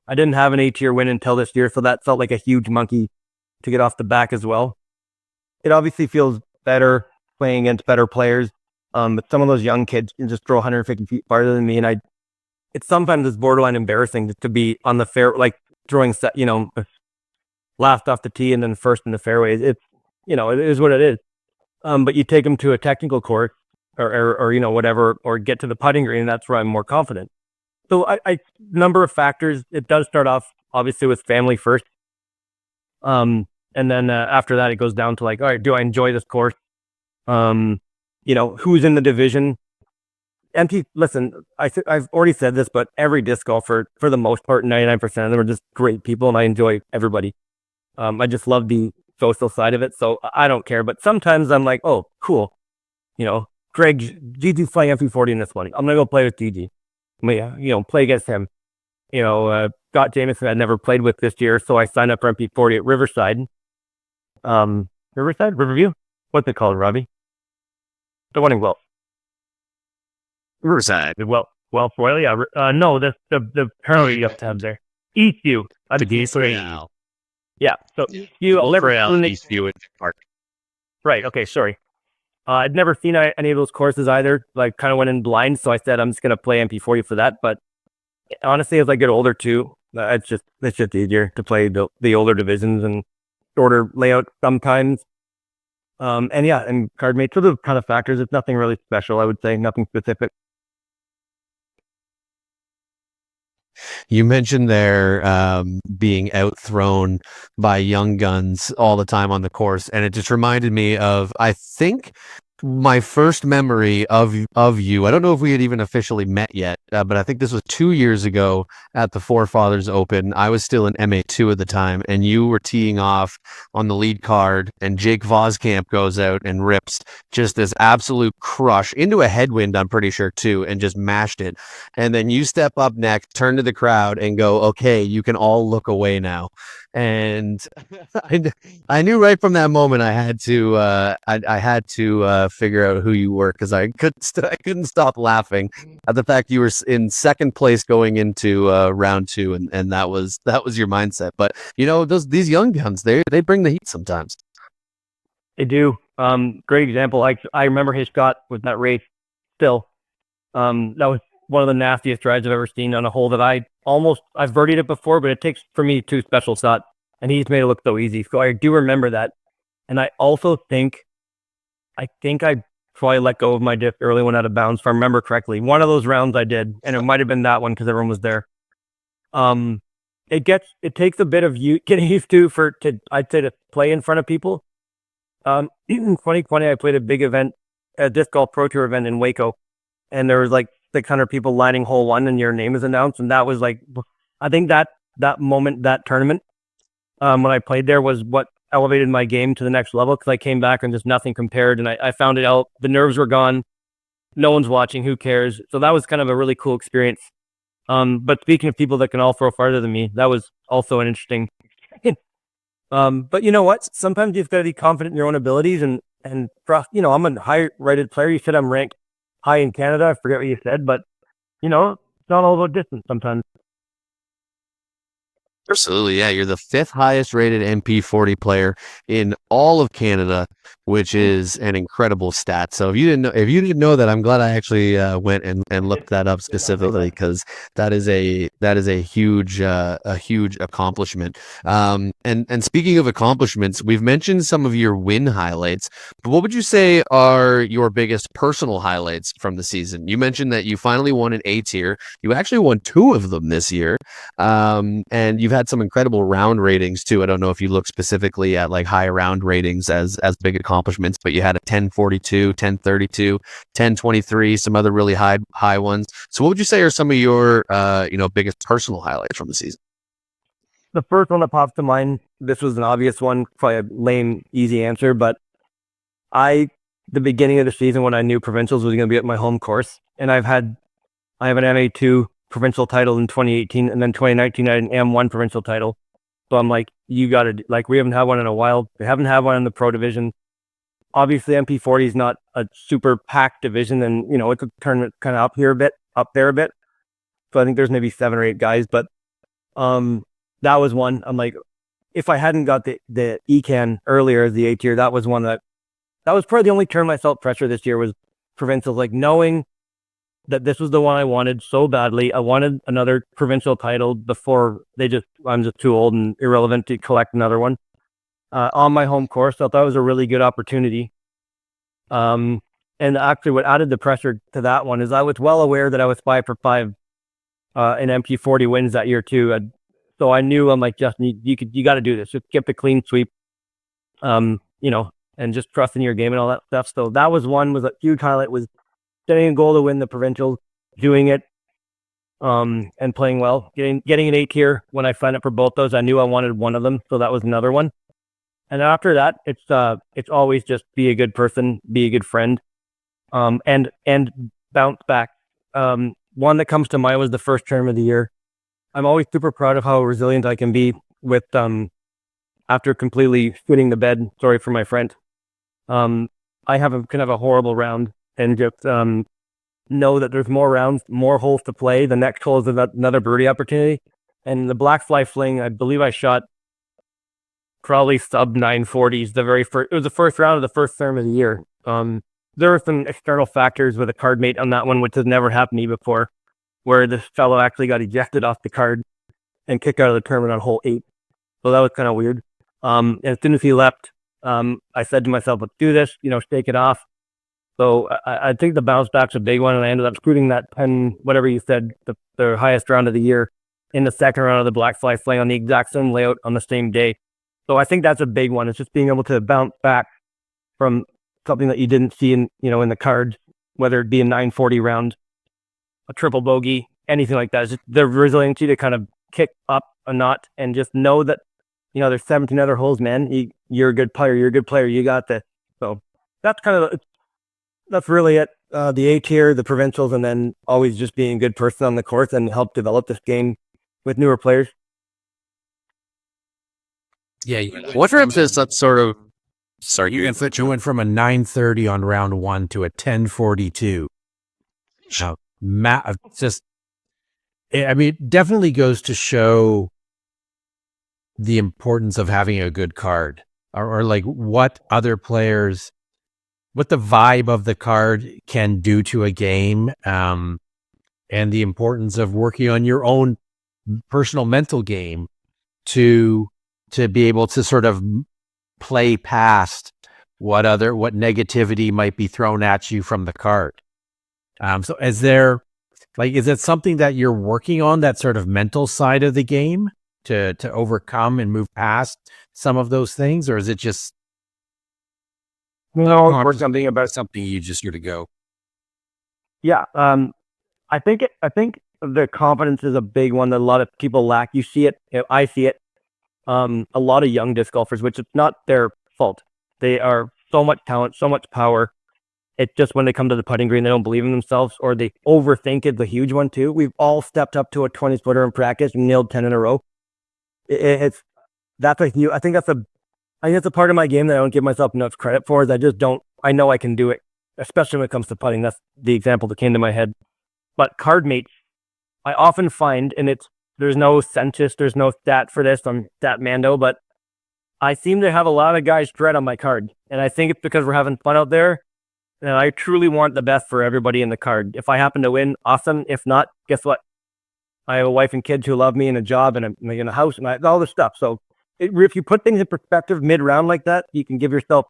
I didn't have an A tier win until this year, so that felt like a huge monkey to get off the back as well. It obviously feels better playing against better players. But some of those young kids can just throw 150 feet farther than me. And it's sometimes borderline embarrassing to be on the fair, like throwing last off the tee and then first in the fairways. It is what it is. But you take them to a technical course or whatever, or get to the putting green, and that's where I'm more confident. So I number of factors. It does start off obviously with family first. And then after that, it goes down to like, all right, do I enjoy this course? Who's in the division? Listen, I've already said this, but every disc golfer, for the most part, 99% of them are just great people, and I enjoy everybody. I just love the social side of it, so I don't care. But sometimes I'm like, oh, cool. Gigi's playing MP40 in this one. I'm gonna go play with Gigi. Play against him. Scott Jameson I never played with this year, so I signed up for MP40 at Riverside. Riverview? What's it called, Robbie? The one in Guelph. Riverside. Well, Royal, yeah. No, the apparently you have to have there. Eastview. Yeah. So Eastview in Park. Right. Okay. Sorry. I'd never seen any of those courses either. Like, kind of went in blind, so I said I'm just gonna play MP40 for that. But honestly, as I get older too, it's just easier to play the older divisions and shorter layout sometimes. And card mates are the kind of factors. It's nothing really special, I would say, nothing specific. You mentioned there being outthrown by young guns all the time on the course, and it just reminded me of, I think, my first memory of you. I don't know if we had even officially met yet, but I think this was 2 years ago at the Forefathers Open. I was still in MA2 at the time, and you were teeing off on the lead card, and Jake Voskamp goes out and rips just this absolute crush into a headwind, I'm pretty sure, too, and just mashed it. And then you step up next, turn to the crowd, and go, okay, you can all look away now. And I knew right from that moment I had to figure out who you were, because I couldn't stop laughing at the fact you were in second place going into round two, and that was your mindset. But these young guns, they bring the heat sometimes. They do. Great example. I remember his shot with that race still. That was one of the nastiest drives I've ever seen on a hole that I've birdied it before, but it takes for me 2 special shots, and he's made it look so easy. So I do remember that. And I also think I probably let go of my disc early one out of bounds, if I remember correctly. One of those rounds I did, and it might have been that one because everyone was there. It takes a bit of getting used to I'd say, to play in front of people. In 2020, I played a big event, a disc golf pro tour event in Waco, and there was like 600 people lining hole one, and your name is announced. And that was like, I think that moment, that tournament, when I played there, was what elevated my game to the next level, because I came back and just nothing compared, and I found it out. The nerves were gone. no one's watching, who cares? So that was kind of a really cool experience. But speaking of people that can all throw farther than me, that was also an interesting experience. But you know what? Sometimes you've got to be confident in your own abilities and I'm a high rated player. You said I'm ranked high in Canada. I forget what you said, but it's not all about distance sometimes. Absolutely, yeah. You're the 5th highest rated MP40 player in all of Canada, which is an incredible stat. So if you didn't know that, I'm glad I actually went and looked that up specifically, because that is a huge accomplishment. And speaking of accomplishments, we've mentioned some of your win highlights, but what would you say are your biggest personal highlights from the season? You mentioned that you finally won an A tier. You actually won 2 of them this year. And you've had some incredible round ratings too. I don't know if you look specifically at like high round ratings as big accomplishments, but you had a 1042, 1032, 1023, some other really high ones. So what would you say are some of your biggest personal highlights from the season? The first one that pops to mind, this was an obvious one, probably a lame, easy answer, but the beginning of the season when I knew provincials was going to be at my home course, and I have an MA2 provincial title in 2018, and then 2019 I had an M1 provincial title. So I'm like, we haven't had one in a while. We haven't had one in the pro division. Obviously MP40 is not a super packed division, and it's a tournament kind of up there a bit. So I think there's maybe 7 or 8 guys, but that was one. I'm like, if I hadn't got the ECAN earlier, the A tier, that was one that was probably the only tournament I felt pressure this year, was provincials, like knowing that this was the one I wanted so badly. I wanted another provincial title before I'm just too old and irrelevant to collect another one on my home course. So I thought it was a really good opportunity. And actually what added the pressure to that one is I was well aware that I was 5 for 5 in MP40 wins that year too. So I knew, I'm like, Justin, you got to do this. Just get the clean sweep, and just trust in your game and all that stuff. So that was a huge highlight, was setting a goal to win the provincials, doing it, and playing well, getting an 8 tier. When I signed up for both those, I knew I wanted one of them, so that was another one. And after that, it's always just be a good person, be a good friend, and bounce back. One that comes to mind was the first term of the year. I'm always super proud of how resilient I can be with after completely shitting the bed. Sorry for my friend. I can have a horrible round, and just know that there's more rounds, more holes to play. The next hole is another birdie opportunity. And the black fly fling, I believe I shot probably sub 940s. It was the first round of the first term of the year. There were some external factors with a card mate on that one, which has never happened to me before, where this fellow actually got ejected off the card and kicked out of the tournament on hole 8. So that was kind of weird. And as soon as he left, I said to myself, let's do this, shake it off. So I think the bounce back's a big one, and I ended up screwing that 10, whatever you said, the highest round of the year in the second round of the black fly fling on the exact same layout on the same day. So I think that's a big one. It's just being able to bounce back from something that you didn't see in the cards, whether it be a 940 round, a triple bogey, anything like that. It's just the resiliency to kind of kick up a notch and just know that, there's 17 other holes, man. You're a good player. You got this. So that's that's really it. The A tier, the provincials, and then always just being a good person on the course and help develop this game with newer players. Yeah, What represents that sort of? Sorry, you went from a 930 on round 1 to a 1042. It definitely goes to show the importance of having a good card, or like what other players, what the vibe of the card can do to a game, and the importance of working on your own personal mental game to be able to sort of play past what negativity might be thrown at you from the card. So is it something that you're working on, that sort of mental side of the game to overcome and move past some of those things, or is it just something you just sort of go? Yeah, I think the confidence is a big one that a lot of people lack. You see it, I see it. A lot of young disc golfers, which it's not their fault. They are so much talent, so much power, It's just when they come to the putting green, they don't believe in themselves, or they overthink it. The huge one too. We've all stepped up to a 20-footer in practice and nailed 10 in a row. It's that's a huge. I think that's a part of my game that I don't give myself enough credit for. Is I just don't. I know I can do it, especially when it comes to putting. That's the example that came to my head. But card mates, I often find, and there's no census, there's no stat for this. I'm stat Mando, but I seem to have a lot of guys dread on my card, and I think it's because we're having fun out there. And I truly want the best for everybody in the card. If I happen to win, awesome. If not, guess what? I have a wife and kids who love me and a job and in a house and all this stuff. So if you put things in perspective mid-round like that, you can give yourself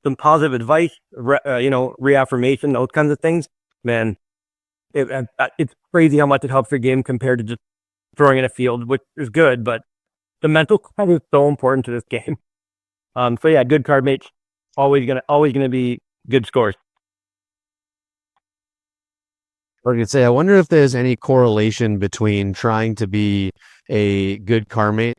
some positive advice, reaffirmation, those kinds of things. Man, it's crazy how much it helps your game compared to just throwing in a field, which is good, but the mental card is so important to this game. So yeah, good card mates, always gonna be good scores. I was gonna say, I wonder if there's any correlation between trying to be a good card mate,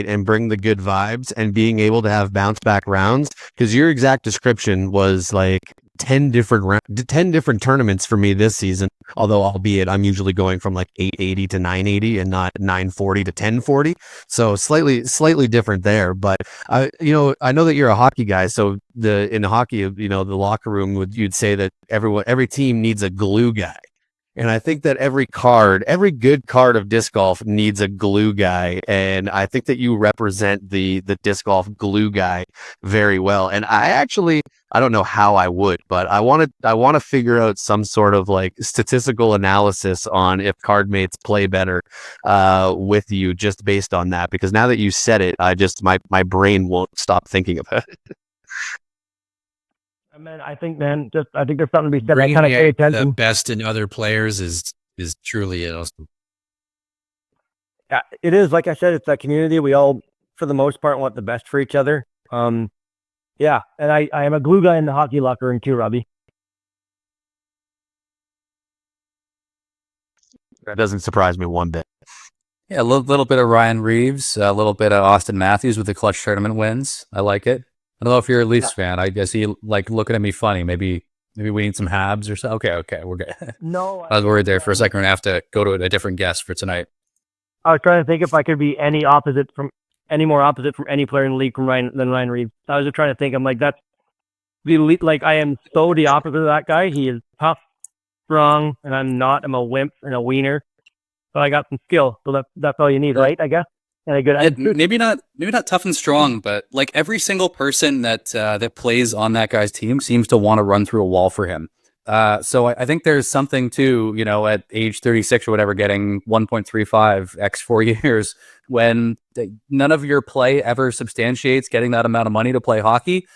and bring the good vibes, and being able to have bounce back rounds. Because your exact description was like 10 different tournaments for me this season. Although, albeit, I'm usually going from like 880 to 980 and not 940 to 1040. So slightly different there. But I know that you're a hockey guy. So in hockey, the locker room, you'd say that every team needs a glue guy. And I think that every good card of disc golf needs a glue guy. And I think that you represent the disc golf glue guy very well. And I don't know how I would, but I want to figure out some sort of like statistical analysis on if card mates play better with you, just based on that. Because now that you said it, my brain won't stop thinking about it. I think there's something to be said. I Bringing kind of pay attention. the best in other players is truly awesome. Yeah, it is. Like I said, it's that community. We all, for the most part, want the best for each other. Yeah, and I am a glue guy in the hockey locker room too, Robbie. That doesn't surprise me one bit. Yeah, a little bit of Ryan Reeves, a little bit of Austin Matthews with the clutch tournament wins. I like it. I don't know if you're a Leafs fan. I guess you like looking at me funny. Maybe we need some Habs or something. Okay, we're good. No, I was worried there for a second. We're gonna have to go to a different guest for tonight. I was trying to think if I could be any more opposite from any player in the league than Ryan Reeves. I was just trying to think. I'm like, that's the elite. Like, I am so the opposite of that guy. He is tough, strong, and I'm not. I'm a wimp and a wiener. But I got some skill, so that's all you need, right? I guess. And a good attitude. Maybe not tough and strong, but like every single person that plays on that guy's team seems to want to run through a wall for him. So I think there's something to, at age 36 or whatever, getting 1.35 x 4 years when none of your play ever substantiates getting that amount of money to play hockey.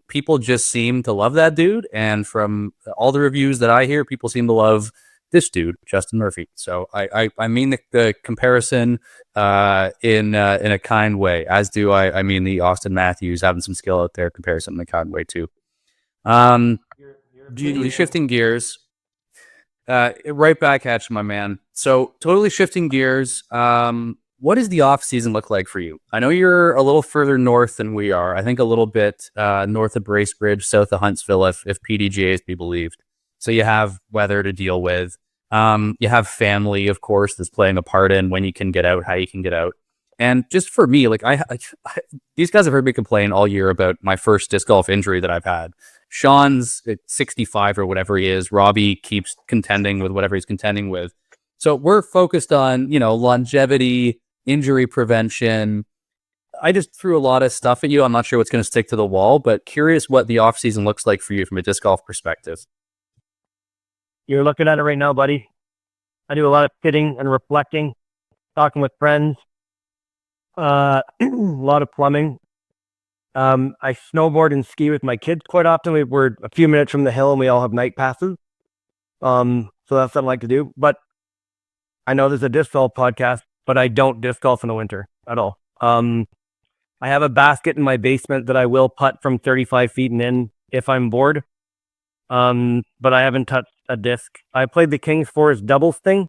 People just seem to love that dude. And from all the reviews that I hear, people seem to love this dude, Justin Murphy. So I mean the comparison in a kind way, as do I mean the Austin Matthews having some skill out there comparison in a kind way too. Shifting gears, right back at you, my man. So totally shifting gears. What does the off season look like for you? I know you're a little further north than we are. I think a little bit north of Bracebridge, south of Huntsville, if PDGA is to be believed. So you have weather to deal with. You have family, of course, that's playing a part in when you can get out, how you can get out. And just for me, like these guys have heard me complain all year about my first disc golf injury that I've had. Sean's at 65 or whatever he is. Robbie keeps contending with whatever he's contending with. So we're focused on, longevity, injury prevention. I just threw a lot of stuff at you. I'm not sure what's going to stick to the wall, but curious what the off season looks like for you from a disc golf perspective. You're looking at it right now, buddy. I do a lot of sitting and reflecting, talking with friends, a lot of plumbing. I snowboard and ski with my kids quite often. We're a few minutes from the hill and we all have night passes. So that's something I like to do. But I know there's a disc golf podcast, but I don't disc golf in the winter at all. I have a basket in my basement that I will putt from 35 feet and in if I'm bored. But I haven't touched a disc. I played the King's Forest doubles thing.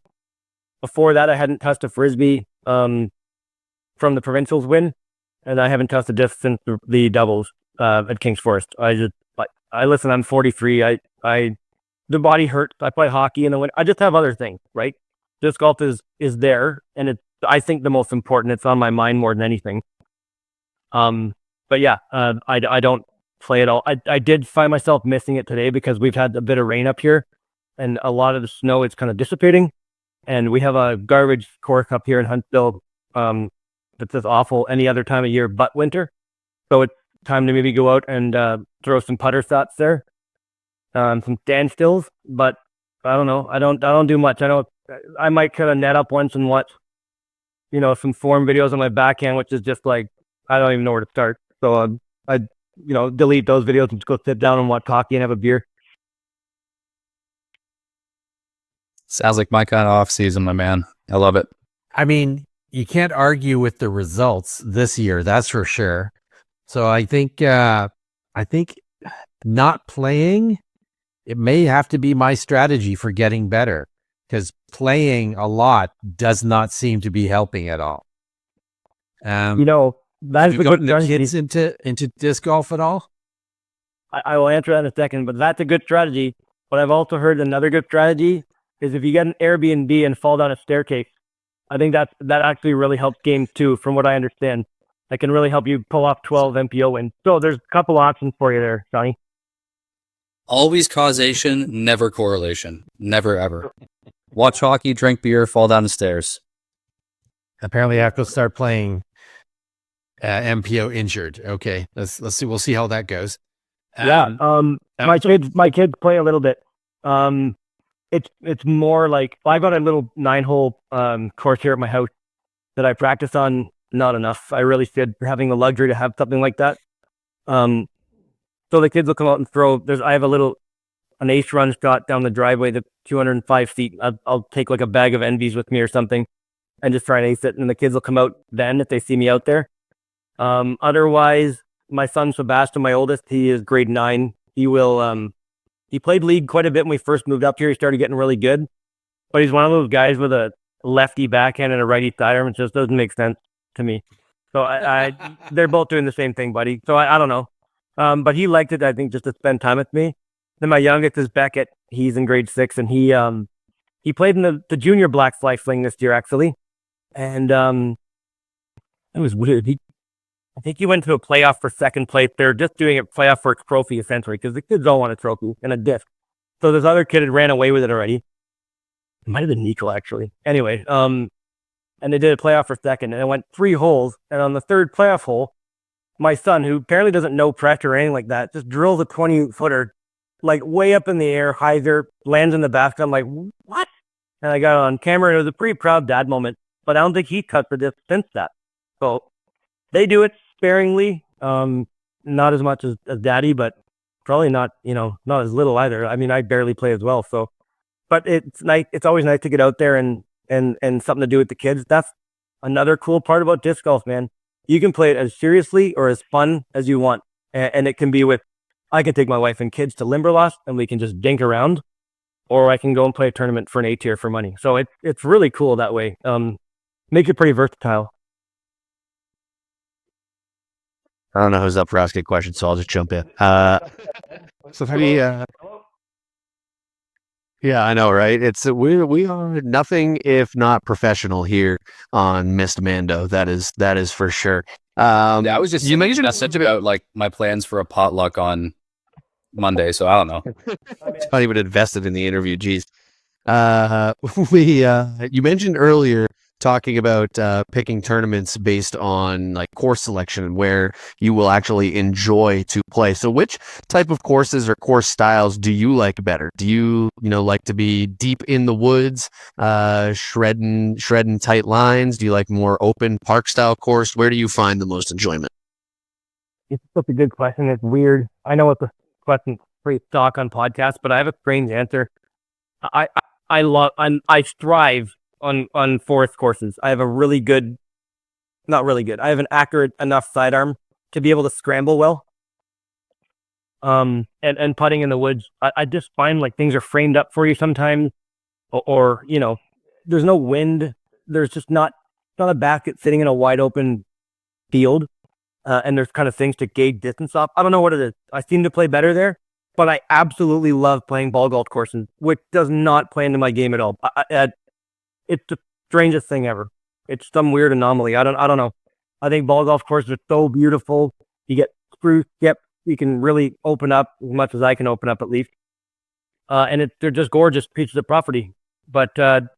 Before that, I hadn't touched a frisbee from the provincials win, and I haven't touched a disc since the doubles at King's Forest. I listen, I'm 43. The body hurts. I play hockey in the winter. I just have other things, right? Disc golf is there, and it's, I think, the most important. It's on my mind more than anything. But yeah, I don't play at all. I did find myself missing it today because we've had a bit of rain up here, and a lot of the snow is kind of dissipating, and we have a garbage course up here in Huntsville that's just awful any other time of year but winter. So it's time to maybe go out and throw some putter shots there, some standstills. But I don't know. I don't do much. I know I might kind of net up once and watch, some form videos on my backhand, which is just like I don't even know where to start. So I delete those videos and just go sit down and watch hockey and have a beer. Sounds like my kind of off season, my man. I love it. I mean, you can't argue with the results this year, that's for sure. So I think not playing, it may have to be my strategy for getting better, because playing a lot does not seem to be helping at all. That's Have a you good gotten the strategy. kids into disc golf at all? I will answer that in a second, but that's a good strategy. But I've also heard another good strategy is if you get an Airbnb and fall down a staircase. I think that actually really helps games too, from what I understand. That can really help you pull off 12 MPO wins. So there's a couple options for you there, Johnny. Always causation, never correlation. Never, ever. Watch hockey, drink beer, fall down the stairs. Apparently, I have to start playing MPO injured. Okay, let's see. We'll see how that goes. My kids play a little bit. It's more like I've got a little 9-hole course here at my house that I practice on. Not enough. I really should having the luxury to have something like that. So the kids will come out and throw. I have an ace run shot down the driveway that's 205 feet. I'll take like a bag of envies with me or something and just try and ace it. And the kids will come out then if they see me out there. Otherwise, my son Sebastian, my oldest, he is grade 9. He will. He played league quite a bit when we first moved up here. He started getting really good, but he's one of those guys with a lefty backhand and a righty sidearm. It just doesn't make sense to me. So they're both doing the same thing, buddy. So I don't know. But he liked it, I think, just to spend time with me. Then my youngest is Beckett. He's in grade 6, and he played in the junior black fly fling this year, actually. And it was weird. I think he went to a playoff for second place. They're just doing a playoff for a trophy, essentially, because the kids all want a trophy and a disc. So this other kid had ran away with it already. It might have been Nico, actually. Anyway, and they did a playoff for second, and it went 3 holes. And on the third playoff hole, my son, who apparently doesn't know pressure or anything like that, just drills a 20-footer, like way up in the air, hyzer, lands in the basket. I'm like, what? And I got it on camera, and it was a pretty proud dad moment. But I don't think he cut for this since that. So they do it sparingly, not as much as daddy, but probably not as little either. I mean, I barely play as well. So, but it's nice. It's always nice to get out there and something to do with the kids. That's another cool part about disc golf, man. You can play it as seriously or as fun as you want. And it can be I can take my wife and kids to Limberlost and we can just dink around, or I can go and play a tournament for an A tier for money. So it's really cool that way. Makes it pretty versatile. I don't know who's up for asking a question, so I'll just jump in. So maybe, yeah, I know, right? It's we are nothing if not professional here on Missed Mando. That is for sure. I was just you mentioned a message about like my plans for a potluck on Monday, so I don't know. It's not even invested in the interview. Geez, you mentioned earlier talking about picking tournaments based on like course selection and where you will actually enjoy to play. So which type of courses or course styles do you like better? Do you like to be deep in the woods, shredding tight lines? Do you like more open park style course? Where do you find the most enjoyment? It's such a good question. It's weird. I know it's a question pretty stock on podcasts, but I have a strange answer. I strive on forest courses. I have a really good, not really good. I have an accurate enough sidearm to be able to scramble well. And putting in the woods, I just find like things are framed up for you sometimes, or there's no wind. There's just not a basket sitting in a wide open field, and there's kind of things to gauge distance off. I don't know what it is. I seem to play better there. but I absolutely love playing ball golf courses, which does not play into my game at all. It's the strangest thing ever. It's some weird anomaly. I don't know. I think ball golf courses are so beautiful. You get spruce, you can really open up as much as I can open up at least. And they're just gorgeous pieces of property. But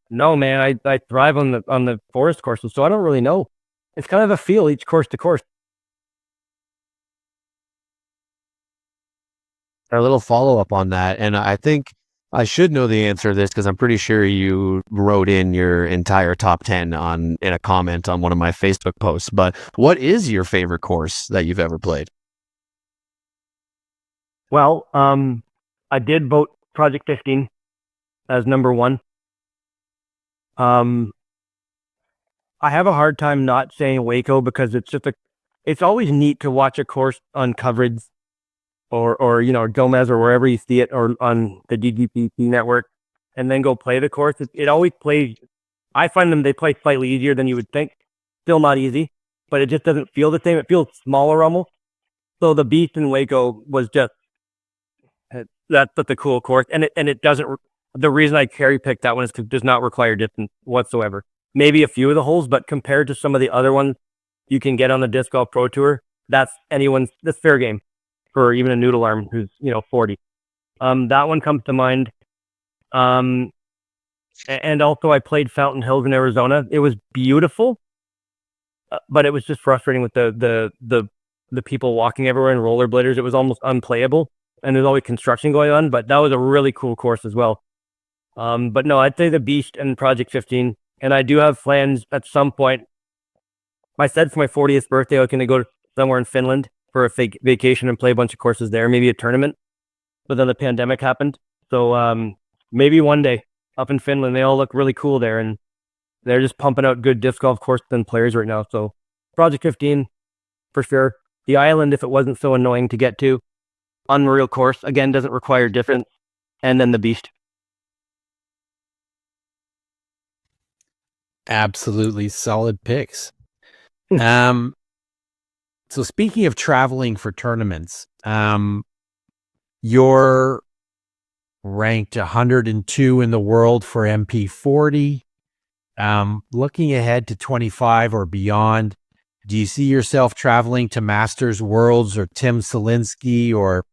no, man, I thrive on the forest courses, so I don't really know. It's kind of a feel each course to course. A little follow up on that, and I think I should know the answer to this because I'm pretty sure you wrote in your entire top 10 in a comment on one of my Facebook posts. But what is your favorite course that you've ever played? Well, I did vote Project 15 as number one. I have a hard time not saying Waco because it's always neat to watch a course on coverage or Gomez or wherever you see it, or on the DGPC network, and then go play the course. It always plays. I find they play slightly easier than you would think. Still not easy, but it just doesn't feel the same. It feels smaller almost. So the Beast in Waco was just that's the cool course, and it doesn't. The reason I cherry picked that one is because it does not require distance whatsoever. Maybe a few of the holes, but compared to some of the other ones you can get on the Disc Golf Pro Tour, that's fair game for even a noodle arm who's 40. That one comes to mind. And also I played Fountain Hills in Arizona. It was beautiful, but it was just frustrating with the people walking everywhere and rollerbladers. It was almost unplayable, and there's always construction going on. But that was a really cool course as well. But no, I'd say the Beast and Project 15. And I do have plans at some point. I said for my 40th birthday I was going to go somewhere in Finland for a vacation and play a bunch of courses there, maybe a tournament. But then the pandemic happened. So maybe one day up in Finland. They all look really cool there, and they're just pumping out good disc golf courses and players right now. So Project 15 for sure. The island, if it wasn't so annoying to get to. Unreal course. Again, doesn't require difference. And then the Beast. Absolutely solid picks. So speaking of traveling for tournaments, you're ranked 102 in the world for MP40. Looking ahead to 25 or beyond, do you see yourself traveling to Masters Worlds or Tim Selinsky, or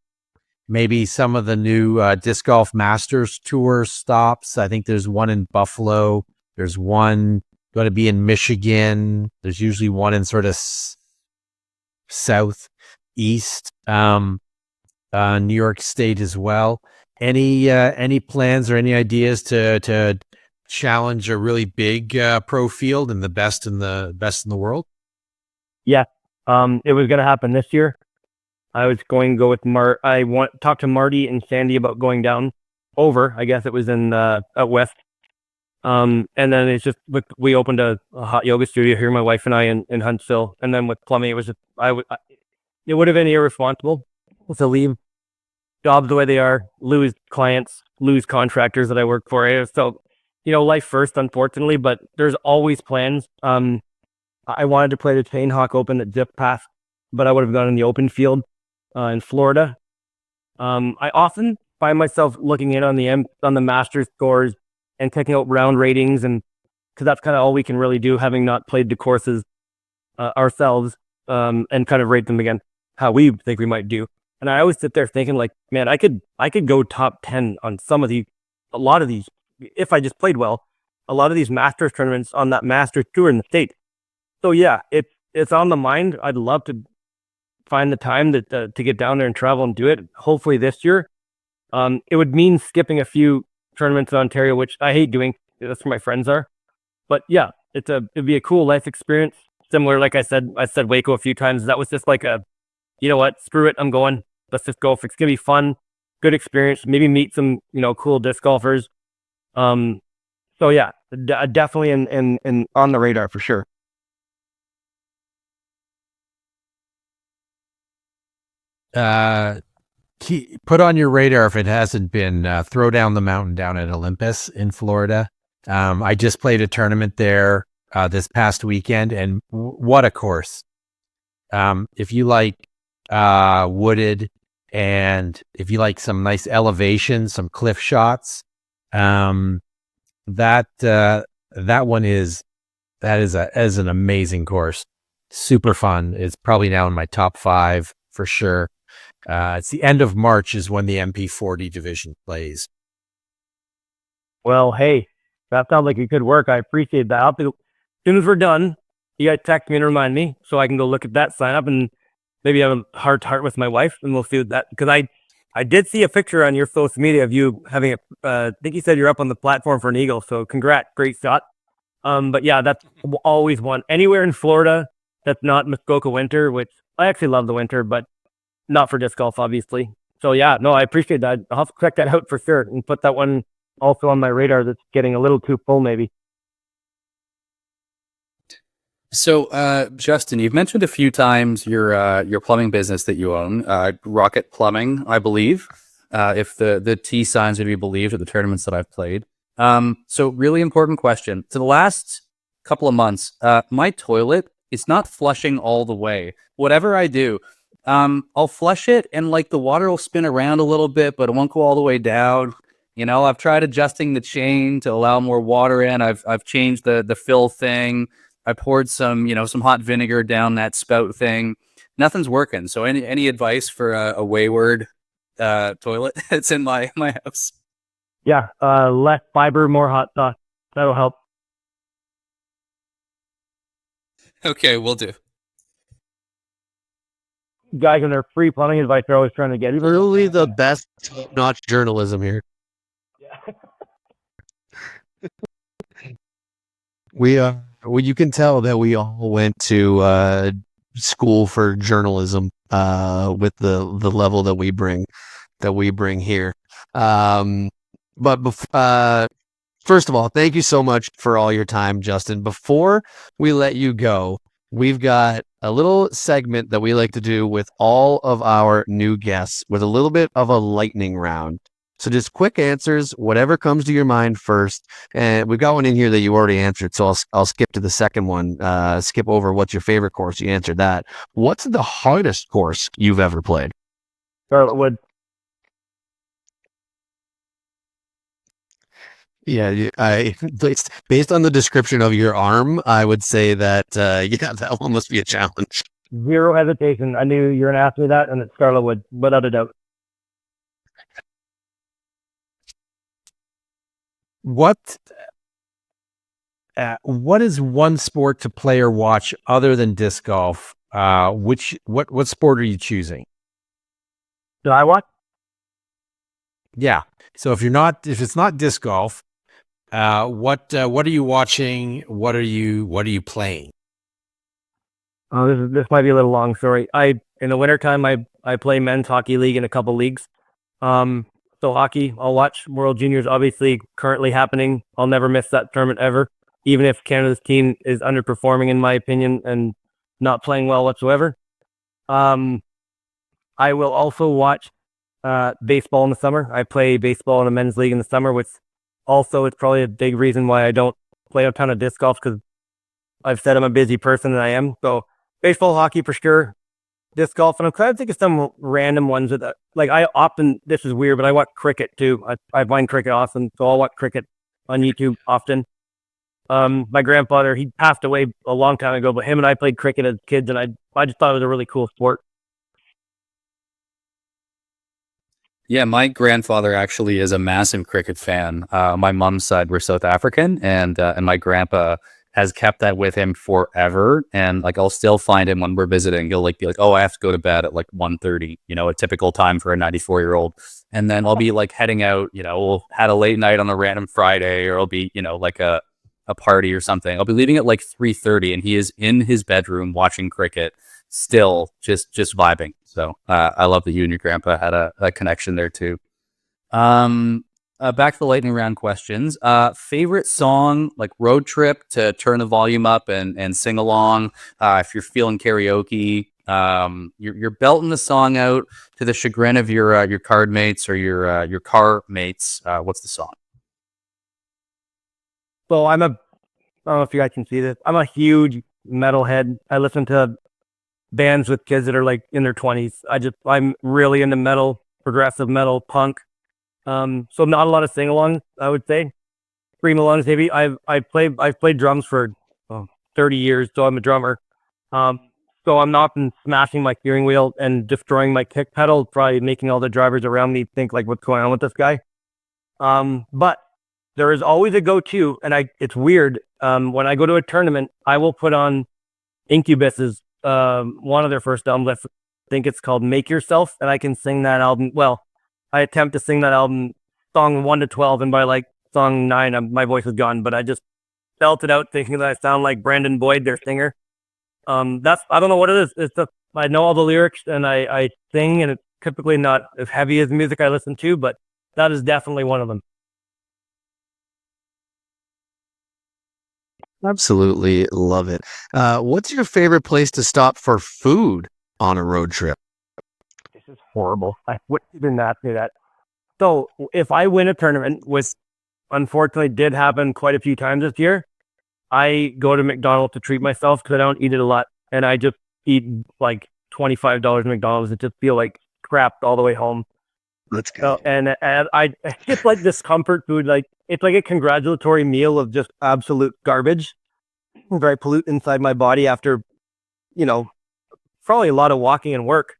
maybe some of the new Disc Golf Masters Tour stops? I think there's one in Buffalo. There's one going to be in Michigan. There's usually one in sort of southeast, New York State as well. Any plans or any ideas to challenge a really big pro field and the best in the world? Yeah, it was going to happen this year. I was going to go with talk to Marty and Sandy about going down over. I guess it was in out west. And then it's just we opened a hot yoga studio here, my wife and I, in Huntsville. And then with plumbing, it was just it would have been irresponsible to leave jobs the way they are, lose clients, lose contractors that I work for. So, life first, unfortunately. But there's always plans. I wanted to play the Chain Hawk Open at Zip Pass, but I would have gone in the open field in Florida. I often find myself looking in on the Masters scores and checking out round ratings, and because that's kind of all we can really do, having not played the courses ourselves, and kind of rate them again how we think we might do. And I always sit there thinking, like, man, I could go top 10 on a lot of these if I just played well. A lot of these Masters tournaments on that Masters tour in the States. So yeah, it's on the mind. I'd love to find the time to get down there and travel and do it. Hopefully this year. It would mean skipping a few tournaments in Ontario, which I hate doing. That's where my friends are. But yeah, it'd be a cool life experience. Similar, like I said Waco a few times. That was just like you know what, screw it, I'm going. Let's just go. It's gonna be fun, good experience. Maybe meet some cool disc golfers. So yeah, definitely in on the radar for sure. Put on your radar if it hasn't been, throw down the mountain down at Olympus in Florida. I just played a tournament there this past weekend, and what a course. If you like wooded And if you like some nice elevation, some cliff shots, that one is an amazing course. Super fun. It's probably now in my top 5 for sure. It's the end of March is when the MP40 division plays. Well, hey, that sounds like it could work. I appreciate that. As soon as we're done, you guys text me and remind me so I can go look at that sign up and maybe have a heart to heart with my wife, and we'll see what that, because I did see a picture on your social media of you having I think you said you're up on the platform for an eagle. So congrats, great shot. But yeah, that's always one. Anywhere in Florida that's not Muskoka winter, which I actually love the winter, but not for disc golf, obviously. So yeah, no, I appreciate that. I'll have to check that out for sure and put that one also on my radar that's getting a little too full maybe. So, Justin, you've mentioned a few times your plumbing business that you own, Rocket Plumbing, I believe, if the T signs would be believed at the tournaments that I've played. So really important question. For the last couple of months, my toilet is not flushing all the way. Whatever I do, I'll flush it and like the water will spin around a little bit, but it won't go all the way down. You know, I've tried adjusting the chain to allow more water in. I've changed the fill thing. I poured some hot vinegar down that spout thing. Nothing's working. So any advice for a wayward toilet that's in my house? Yeah, less fiber, more hot sauce. That'll help. Okay, we'll do. Guys, when they're free plumbing advice, they're always trying to get. Literally the best top-notch journalism here. Yeah. Well, you can tell that we all went to school for journalism with the level that we bring here. But first of all, thank you so much for all your time, Justin. Before we let you go, we've got a little segment that we like to do with all of our new guests with a little bit of a lightning round. So just quick answers, whatever comes to your mind first. And we've got one in here that you already answered, so I'll skip to the second one. Skip over what's your favorite course. You answered that. What's the hardest course you've ever played? Charlotte Wood. Yeah, based on the description of your arm, I would say that that one must be a challenge. Zero hesitation. I knew you were going to ask me that, and it's Scarlet Wood, without a doubt. What is one sport to play or watch other than disc golf? What sport are you choosing? Did I watch? Yeah. So if it's not disc golf, what are you watching? What are you playing? Oh, this might be a little long story. In the wintertime, I play men's hockey league in a couple leagues. So hockey, I'll watch. World Juniors, obviously, currently happening. I'll never miss that tournament ever, even if Canada's team is underperforming, in my opinion, and not playing well whatsoever. I will also watch baseball in the summer. I play baseball in a men's league in the summer, which also is probably a big reason why I don't play a ton of disc golf, because I've said I'm a busy person and I am. So baseball, hockey for sure. Disc golf, and I'm trying to think of some random ones that, like, this is weird, but I watch cricket too. I find cricket awesome, so I'll watch cricket on YouTube often. My grandfather, he passed away a long time ago, but him and I played cricket as kids, and I just thought it was a really cool sport. Yeah, my grandfather actually is a massive cricket fan. My mom's side, we're South African, and my grandpa has kept that with him forever. And like, I'll still find him when we're visiting. He'll be like, oh, I have to go to bed at like 1:30, a typical time for a 94-year-old. And then I'll be like heading out, we'll had a late night on a random Friday, or it'll be, like a party or something. I'll be leaving at like 3:30 and he is in his bedroom watching cricket, still just vibing. So I love that you and your grandpa had a connection there too. Back to the lightning round questions. Favorite song, like road trip to turn the volume up and sing along. If you're feeling karaoke, you're belting the song out to the chagrin of your card mates or your car mates. What's the song? So I don't know if you guys can see this. I'm a huge metalhead. I listen to bands with kids that are like in their 20s. I'm really into metal, progressive metal, punk. So not a lot of sing-alongs, I would say. Scream-alongs, maybe. I've played drums for 30 years, so I'm a drummer. So I'm not been smashing my steering wheel and destroying my kick pedal, probably making all the drivers around me think like, what's going on with this guy? But there is always a go-to, and it's weird. When I go to a tournament, I will put on Incubus's one of their first albums. I think it's called Make Yourself, and I can sing that album. Well, I attempt to sing that album song 1 to 12, and by like song 9, my voice is gone. But I just felt it out, thinking that I sound like Brandon Boyd, their singer. I don't know what it is. It's just, I know all the lyrics and I sing, and it's typically not as heavy as the music I listen to, but that is definitely one of them. Absolutely love it. What's your favorite place to stop for food on a road trip? This is horrible. I wouldn't even ask me that. So if I win a tournament, which unfortunately did happen quite a few times this year, I go to McDonald's to treat myself because I don't eat it a lot. And I just eat like $25 at McDonald's and just feel like crap all the way home. Let's go. So, and I just like this comfort food. Like, it's like a congratulatory meal of just absolute garbage. Very pollute inside my body after, probably a lot of walking and work.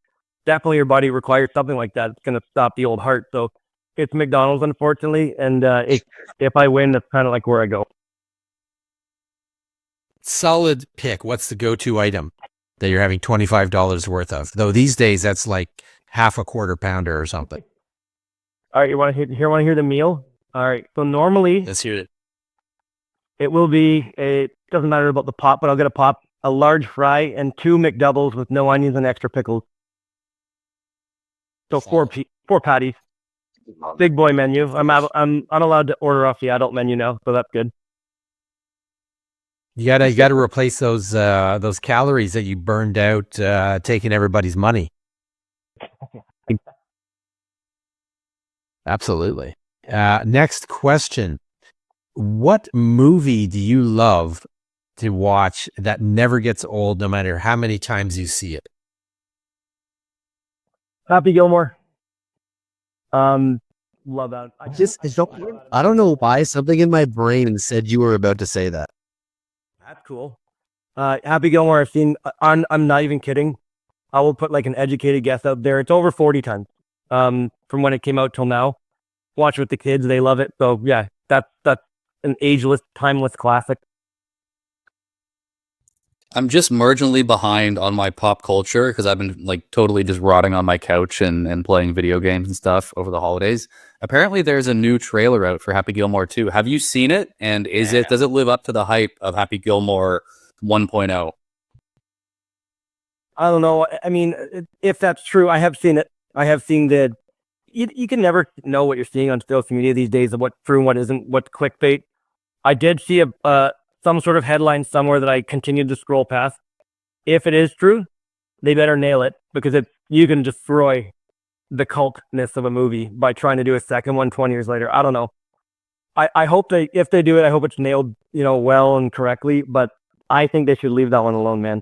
Definitely your body requires something like that. It's going to stop the old heart. So it's McDonald's, unfortunately. And if I win, that's kind of like where I go. Solid pick. What's the go-to item that you're having $25 worth of? Though these days, that's like half a quarter pounder or something. All right, you want to hear the meal? All right, so normally Let's hear it. it will be it doesn't matter about the pop, but I'll get a large fry, and 2 McDoubles with no onions and extra pickles. So four patties. Big boy menu. I'm allowed to order off the adult menu now, so that's good. You gotta replace those calories that you burned out taking everybody's money. Absolutely. Next question. What movie do you love to watch that never gets old no matter how many times you see it? Happy Gilmore. Love that. I don't know why something in my brain said you were about to say that. That's cool. Happy Gilmore, I've seen, I'm not even kidding. I will put like an educated guess out there. It's over 40 times from when it came out till now. Watch with the kids. They love it. So yeah, that's an ageless, timeless classic. I'm just marginally behind on my pop culture because I've been like totally just rotting on my couch and playing video games and stuff over the holidays. Apparently there's a new trailer out for Happy Gilmore 2. Have you seen it? And does it live up to the hype of Happy Gilmore 1.0? I don't know. I mean, if that's true, I have seen it. I have seen you can never know what you're seeing on social media these days of what's true and what isn't, what's clickbait. I did see some sort of headline somewhere that I continued to scroll past. If it is true, they better nail it, because you can destroy the cultness of a movie by trying to do a second one 20 years later. I don't know. I hope if they do it, I hope it's nailed, well and correctly, but I think they should leave that one alone, man.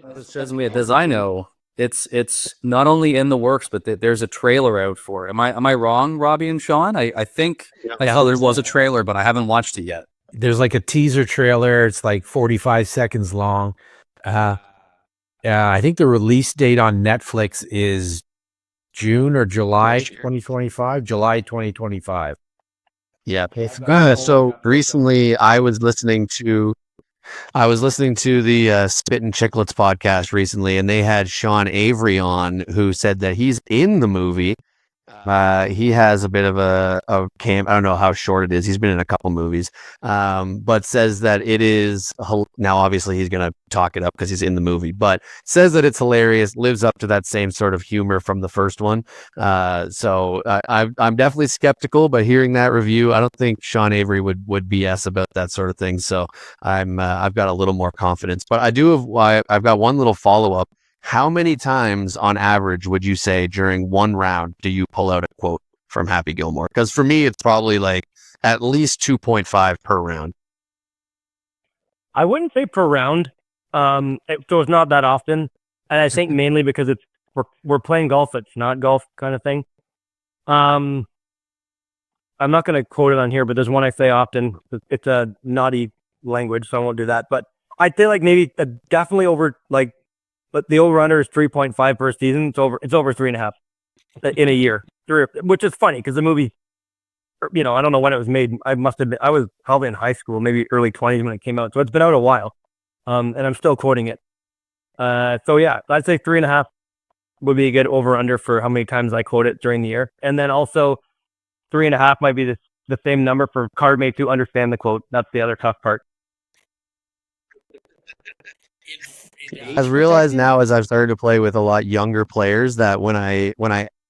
As I know, it's not only in the works, but there's a trailer out for it. Am I wrong, Robbie and Sean? I think there was a trailer, but I haven't watched it yet. There's like a teaser trailer. It's like 45 seconds long. I think the release date on Netflix is June or July 2025. July 2025. Yeah. So recently I was listening to the Spit and Chicklets podcast recently, and they had Sean Avery on, who said that he's in the movie. He has a bit of a camp. I don't know how short it is. He's been in a couple movies, but says that it is now. Obviously, he's going to talk it up because he's in the movie, but says that it's hilarious. Lives up to that same sort of humor from the first one. So I'm definitely skeptical, but hearing that review, I don't think Sean Avery would BS about that sort of thing. So I've got a little more confidence. But I've got one little follow up. How many times on average would you say during one round do you pull out a quote from Happy Gilmore? Because for me, it's probably like at least 2.5 per round. I wouldn't say per round. So it's not that often, and I think mainly because we're playing golf. It's not golf kind of thing. I'm not going to quote it on here, but there's one I say often. It's a naughty language, so I won't do that. But I'd say like maybe definitely over like, but the over under is 3.5 per season. It's over 3.5 in a year, which is funny because the movie, I don't know when it was made. I was probably in high school, maybe early 20s when it came out. So it's been out a while. And I'm still quoting it. So yeah, I'd say 3.5 would be a good over under for how many times I quote it during the year. And then also 3.5 might be the same number for card mates who understand the quote. That's the other tough part. I've realized now as I've started to play with a lot younger players that when I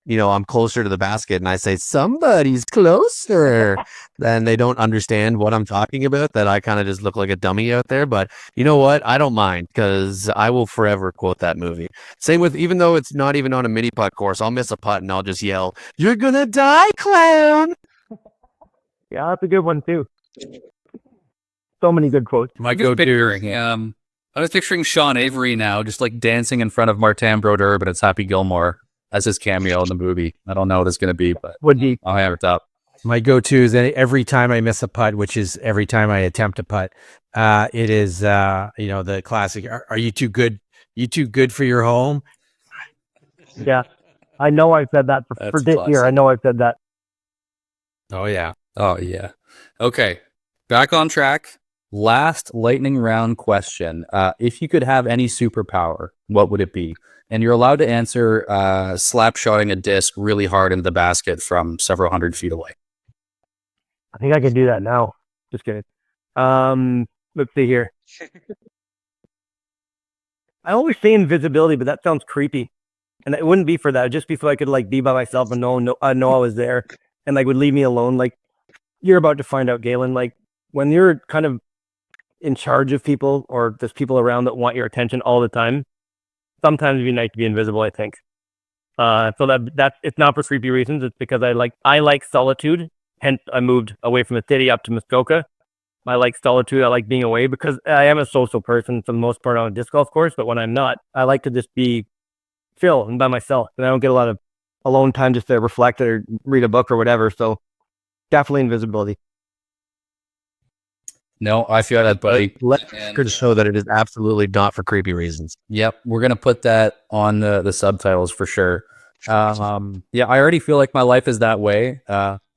I'm closer to the basket and I say somebody's closer, then they don't understand what I'm talking about, that I kind of just look like a dummy out there. But you know what? I don't mind because I will forever quote that movie. Same with, even though it's not even on a mini putt course, I'll miss a putt and I'll just yell, "You're gonna die, clown!" Yeah, that's a good one too. So many good quotes. My go-to. I was picturing Sean Avery now, just like dancing in front of Martin Brodeur, but it's Happy Gilmore as his cameo in the movie. I don't know what it's going to be, but Would be. I'll have it up. My go-to is every time I miss a putt, which is every time I attempt a putt. It is, the classic. Are you too good? You too good for your home? Yeah, I know I've said that for this year. I know I've said that. Oh yeah. Oh, yeah. Okay. Back on track. Last lightning round question. If you could have any superpower, what would it be? And you're allowed to answer slap shotting a disc really hard into the basket from several hundred feet away. I think I can do that now. Just kidding. Let's see here. I always say invisibility, but that sounds creepy. And it wouldn't be for that. It'd just be so I could like be by myself and know I was there and like would leave me alone. Like you're about to find out, Galen, like when you're kind of in charge of people or there's people around that want your attention all the time, sometimes it'd be nice to be invisible, I think. So that it's not for creepy reasons. It's because I like solitude. Hence, I moved away from the city up to Muskoka. I like solitude. I like being away because I am a social person for the most part on a disc golf course. But when I'm not, I like to just be chill and by myself. And I don't get a lot of alone time just to reflect or read a book or whatever. So definitely invisibility. No, I feel that, buddy. Let's show that it is absolutely not for creepy reasons. Yep, we're gonna put that on the subtitles for sure. Yeah, I already feel like my life is that way.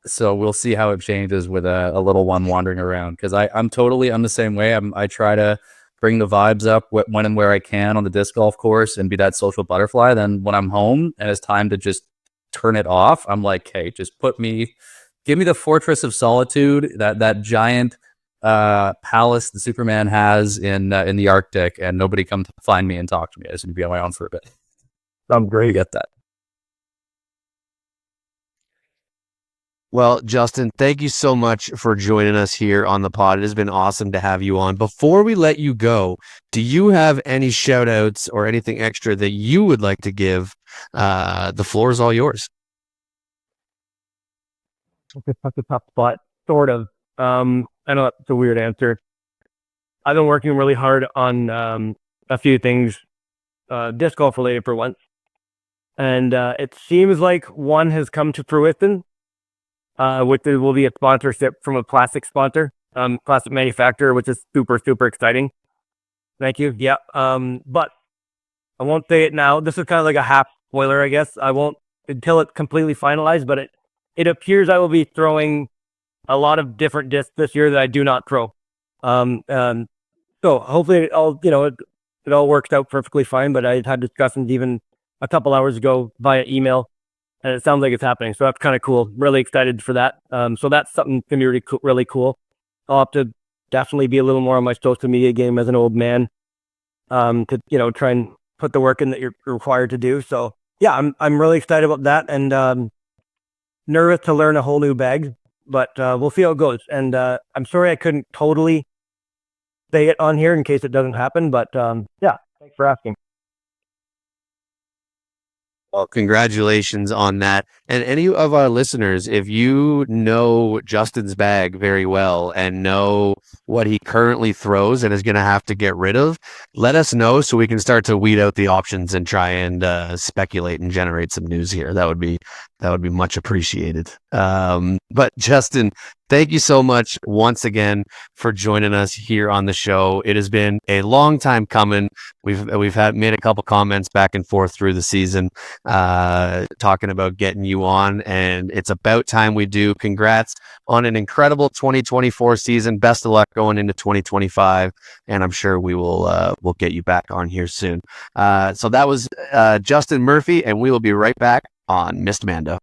So we'll see how it changes with a little one wandering around. Because I'm the same way. I try to bring the vibes up when and where I can on the disc golf course and be that social butterfly. Then when I'm home and it's time to just turn it off, I'm like, hey, just give me the Fortress of Solitude, that giant palace that Superman has in the Arctic, and nobody come to find me and talk to me. I just need to be on my own for a bit. I'm great. You get that. Well, Justin, thank you so much for joining us here on the pod. It has been awesome to have you on. Before we let you go, do you have any shout outs or anything extra that you would like to give? The floor is all yours. That's a tough spot, sort of. I know that's a weird answer. I've been working really hard on a few things, disc golf related for once. And it seems like one has come to fruition, which will be a sponsorship from a plastic sponsor, plastic manufacturer, which is super, super exciting. Thank you. Yeah. But I won't say it now. This is kind of like a half spoiler, I guess. I won't until it's completely finalized, but it appears I will be throwing a lot of different discs this year that I do not throw. So hopefully it all works out perfectly fine, but I had discussions even a couple hours ago via email, and it sounds like it's happening. So that's kind of cool. Really excited for that. So that's something going to be really cool. I'll have to definitely be a little more on my social media game as an old man, to try and put the work in that you're required to do. So yeah, I'm really excited about that, and nervous to learn a whole new bag, but we'll see how it goes. And I'm sorry I couldn't totally say it on here in case it doesn't happen, but yeah, thanks for asking. Well, congratulations on that. And any of our listeners, if you know Justin's bag very well and know what he currently throws and is going to have to get rid of, let us know so we can start to weed out the options and try and speculate and generate some news here. That would be much appreciated. But Justin, thank you so much once again for joining us here on the show. It has been a long time coming. We've made a couple comments back and forth through the season, talking about getting you on, and it's about time we do. Congrats on an incredible 2024 season. Best of luck going into 2025, and I'm sure we'll get you back on here soon. So that was Justin Murphy, and we will be right back on Missed Mando.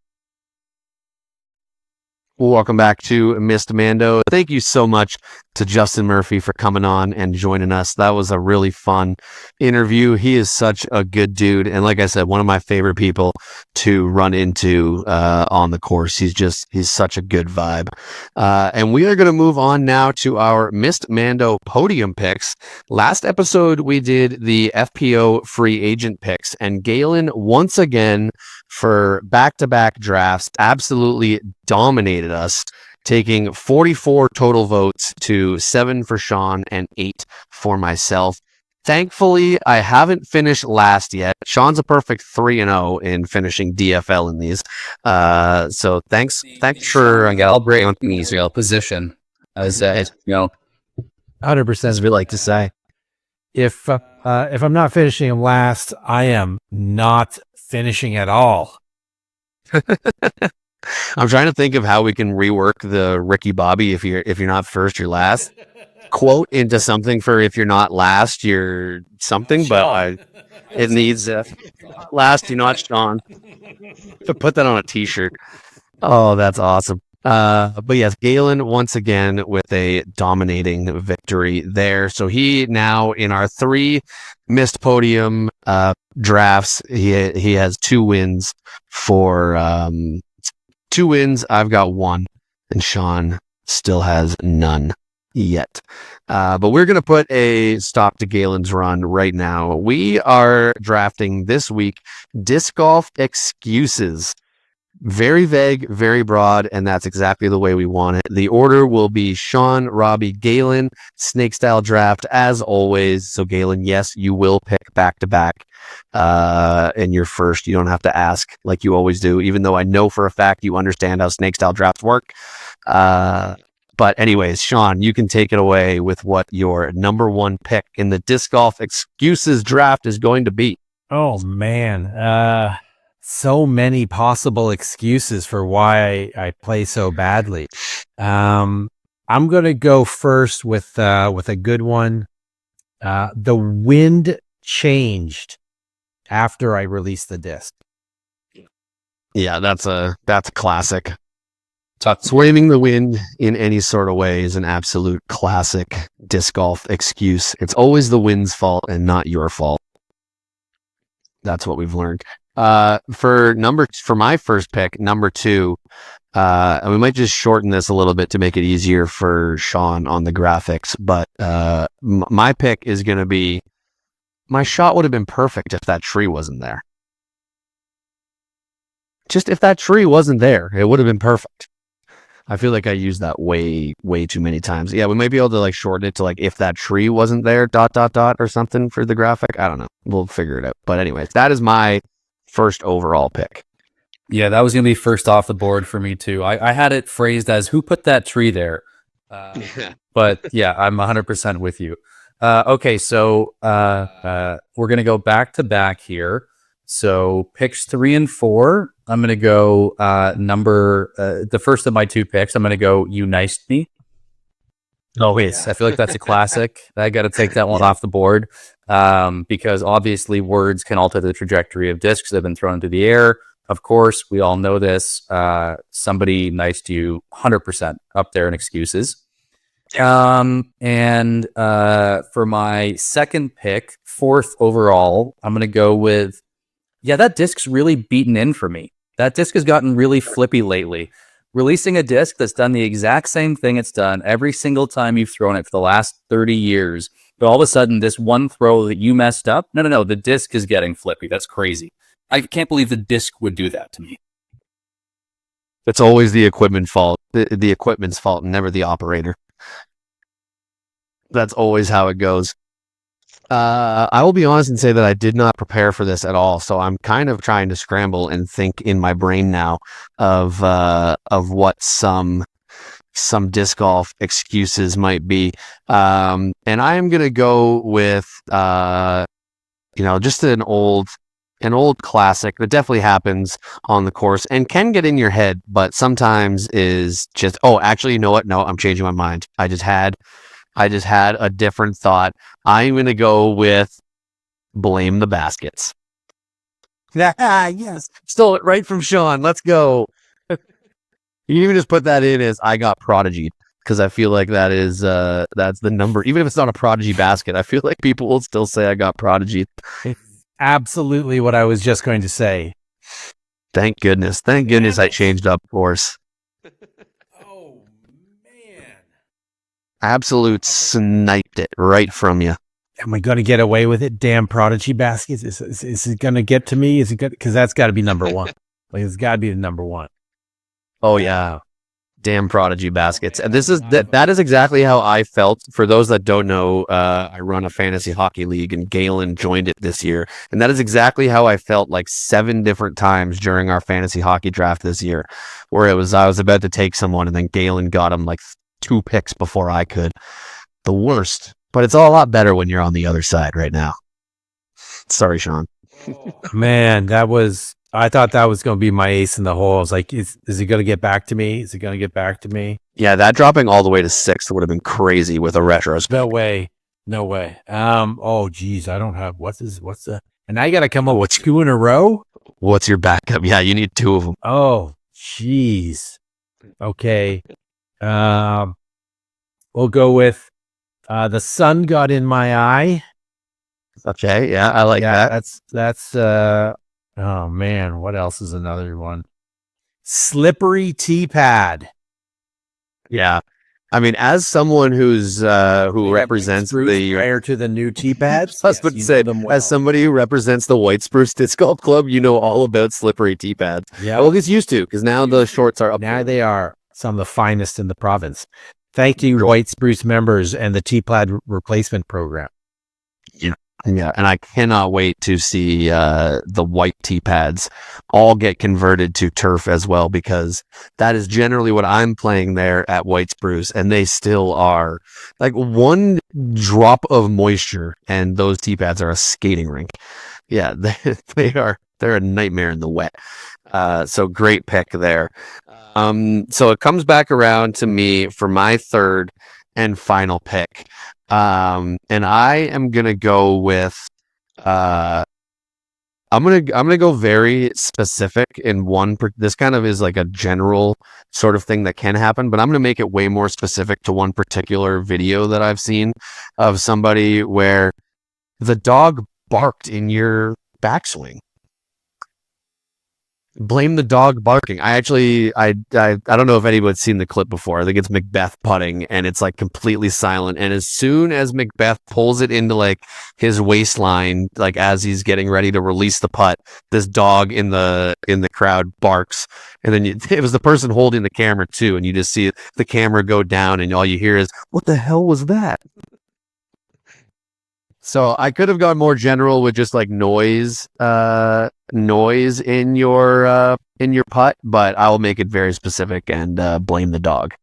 Welcome back to Missed Mando. Thank you so much to Justin Murphy for coming on and joining us. That was a really fun interview. He is such a good dude. And like I said, one of my favorite people to run into on the course. He's such a good vibe. And we are going to move on now to our Missed Mando podium picks. Last episode, we did the FPO free agent picks, and Galen once again for back-to-back drafts absolutely dominated us, taking 44 total votes to 7 for Sean and 8 for myself. Thankfully, I haven't finished last yet. Sean's a perfect 3-0 in finishing DFL in these. So thanks for I'll break on the position as 100%, as we like to say. If I'm not finishing him last, I am not finishing at all. I'm trying to think of how we can rework the Ricky Bobby if you're not first, you're last quote into something for if you're not last, you're something, but it needs last, you're not Sean. Put that on a t-shirt. Oh, that's awesome. But yes, Galen once again with a dominating victory there. So he now in our 3 missed podium drafts, he has 2 wins for 2 wins. I've got 1, and Sean still has none yet. But we're going to put a stop to Galen's run right now. We are drafting this week disc golf excuses. Very vague, very broad, and that's exactly the way we want it. The order will be Sean, Robbie, Galen, snake style draft as always. So Galen, yes, you will pick back to back. And you're first. You don't have to ask like you always do, even though I know for a fact you understand how snake style drafts work. But anyways, Sean, you can take it away with what your number 1 pick in the disc golf excuses draft is going to be. Oh man. So many possible excuses for why I play so badly. I'm going to go first with a good one. The wind changed after I released the disc. Yeah, that's a classic. Swaying the wind in any sort of way is an absolute classic disc golf excuse. It's always the wind's fault and not your fault. That's what we've learned. For my first pick, number 2, and we might just shorten this a little bit to make it easier for Sean on the graphics, but my pick is going to be, my shot would have been perfect if that tree wasn't there. Just if that tree wasn't there, it would have been perfect. I feel like I used that way too many times. Yeah, we might be able to like shorten it to like if that tree wasn't there, ... or something for the graphic. I don't know. We'll figure it out. But anyways, that is my first overall pick. Yeah, that was going to be first off the board for me too. I had it phrased as who put that tree there? But yeah, I'm 100% with you. Okay, so we're going to go back to back here. So picks 3 and 4, I'm going to go the first of my 2 picks, I'm going to go You Niced Me. Always. I feel like that's a classic. I got to take that one off the board because obviously words can alter the trajectory of discs that have been thrown into the air. Of course, we all know this. Somebody niced you 100% up there in excuses. And for my second pick, 4th overall, I'm going to go with, that disc's really beaten in for me. That disc has gotten really flippy lately. Releasing a disc that's done the exact same thing it's done every single time you've thrown it for the last 30 years. But all of a sudden, this one throw that you messed up, no, the disc is getting flippy. That's crazy. I can't believe the disc would do that to me. It's always the equipment fault, the equipment's fault, and never the operator. That's always how it goes. I will be honest and say that I did not prepare for this at all, so I'm kind of trying to scramble and think in my brain now of what some disc golf excuses might be. And I am gonna go with just an old classic that definitely happens on the course and can get in your head, but sometimes is just, oh, actually, you know what? No, I'm changing my mind. I just had a different thought. I'm going to go with blame the baskets. Yes. Stole it right from Sean. Let's go. You can even just put that in as I got prodigy, because I feel like that is that's the number. Even if it's not a prodigy basket, I feel like people will still say I got prodigy. Absolutely what I was just going to say. Thank goodness. Thank goodness I changed up course. Oh, man. Absolute sniped it right from you. Am I going to get away with it? Damn prodigy baskets. Is it going to get to me? Is it good? Because that's got to be number one. Like, it's got to be the number one. Oh, yeah. Damn prodigy baskets. And this is that is exactly how I felt. For those that don't know, I run a fantasy hockey league, and Galen joined it this year. And that is exactly how I felt like 7 different times during our fantasy hockey draft this year, where I was about to take someone, and then Galen got him like 2 picks before I could. The worst. But it's all a lot better when you're on the other side right now. Sorry, Sean. Man, I thought that was going to be my ace in the hole. I was like, is he going to get back to me? Is he going to get back to me? Yeah, that dropping all the way to 6th would have been crazy with a retro. No way. Oh geez, I don't have, what's the, and I got to come up with 2 in a row. What's your backup? Yeah, you need 2 of them. Oh, jeez. Okay. We'll go with, the sun got in my eye. Okay, yeah, I like that. That's oh man, what else is another one? Slippery tee pad. Yeah. I mean, as someone who represents the prior to the new tee pads, I was about to say, as somebody who represents the White Spruce Disc Golf Club, you know all about slippery tee pads. Yeah, well, get used to, because now the shorts are up. Now they are some of the finest in the province. Thank you, White Spruce members and the tee pad replacement program. Yeah, and I cannot wait to see the white tee pads all get converted to turf as well, because that is generally what I'm playing there at White Spruce, and they still are like 1 drop of moisture, and those tee pads are a skating rink. Yeah, they're a nightmare in the wet. So great pick there. So it comes back around to me for my third and final pick. And I am gonna go with I'm gonna go very specific in one. This kind of is like a general sort of thing that can happen, but I'm gonna make it way more specific to one particular video that I've seen of somebody where the dog barked in your backswing. Blame the dog barking. I don't know if anybody's seen the clip before. I think it's Macbeth putting, and it's like completely silent. And as soon as Macbeth pulls it into like his waistline, like as he's getting ready to release the putt, this dog in the crowd barks. And then it was the person holding the camera too, and you just see the camera go down, and all you hear is, "What the hell was that?" So I could have gone more general with just like noise in your putt, but I will make it very specific and blame the dog.